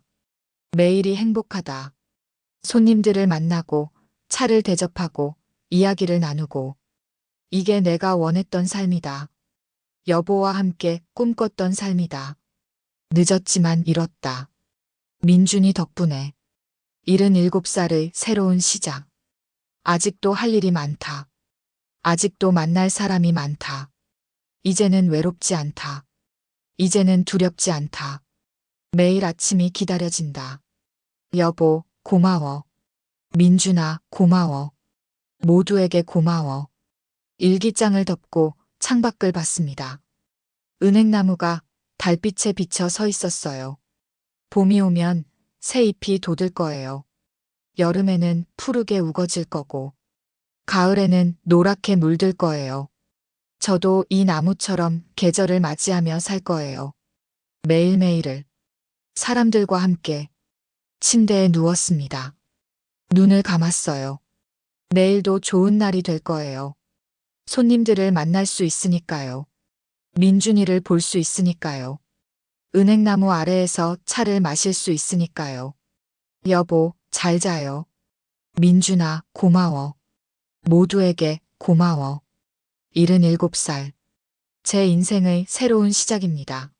매일이 행복하다. 손님들을 만나고 차를 대접하고 이야기를 나누고 이게 내가 원했던 삶이다. 여보와 함께 꿈꿨던 삶이다. 늦었지만 이뤘다. 민준이 덕분에 77살의 새로운 시작. 아직도 할 일이 많다. 아직도 만날 사람이 많다. 이제는 외롭지 않다. 이제는 두렵지 않다. 매일 아침이 기다려진다. 여보, 고마워. 민준아, 고마워. 모두에게 고마워. 일기장을 덮고 창밖을 봤습니다. 은행나무가 달빛에 비쳐 서 있었어요. 봄이 오면 새 잎이 돋을 거예요. 여름에는 푸르게 우거질 거고, 가을에는 노랗게 물들 거예요. 저도 이 나무처럼 계절을 맞이하며 살 거예요. 매일매일을. 사람들과 함께 침대에 누웠습니다. 눈을 감았어요. 내일도 좋은 날이 될 거예요. 손님들을 만날 수 있으니까요. 민준이를 볼 수 있으니까요. 은행나무 아래에서 차를 마실 수 있으니까요. 여보, 잘 자요. 민준아, 고마워. 모두에게 고마워. 77살. 제 인생의 새로운 시작입니다.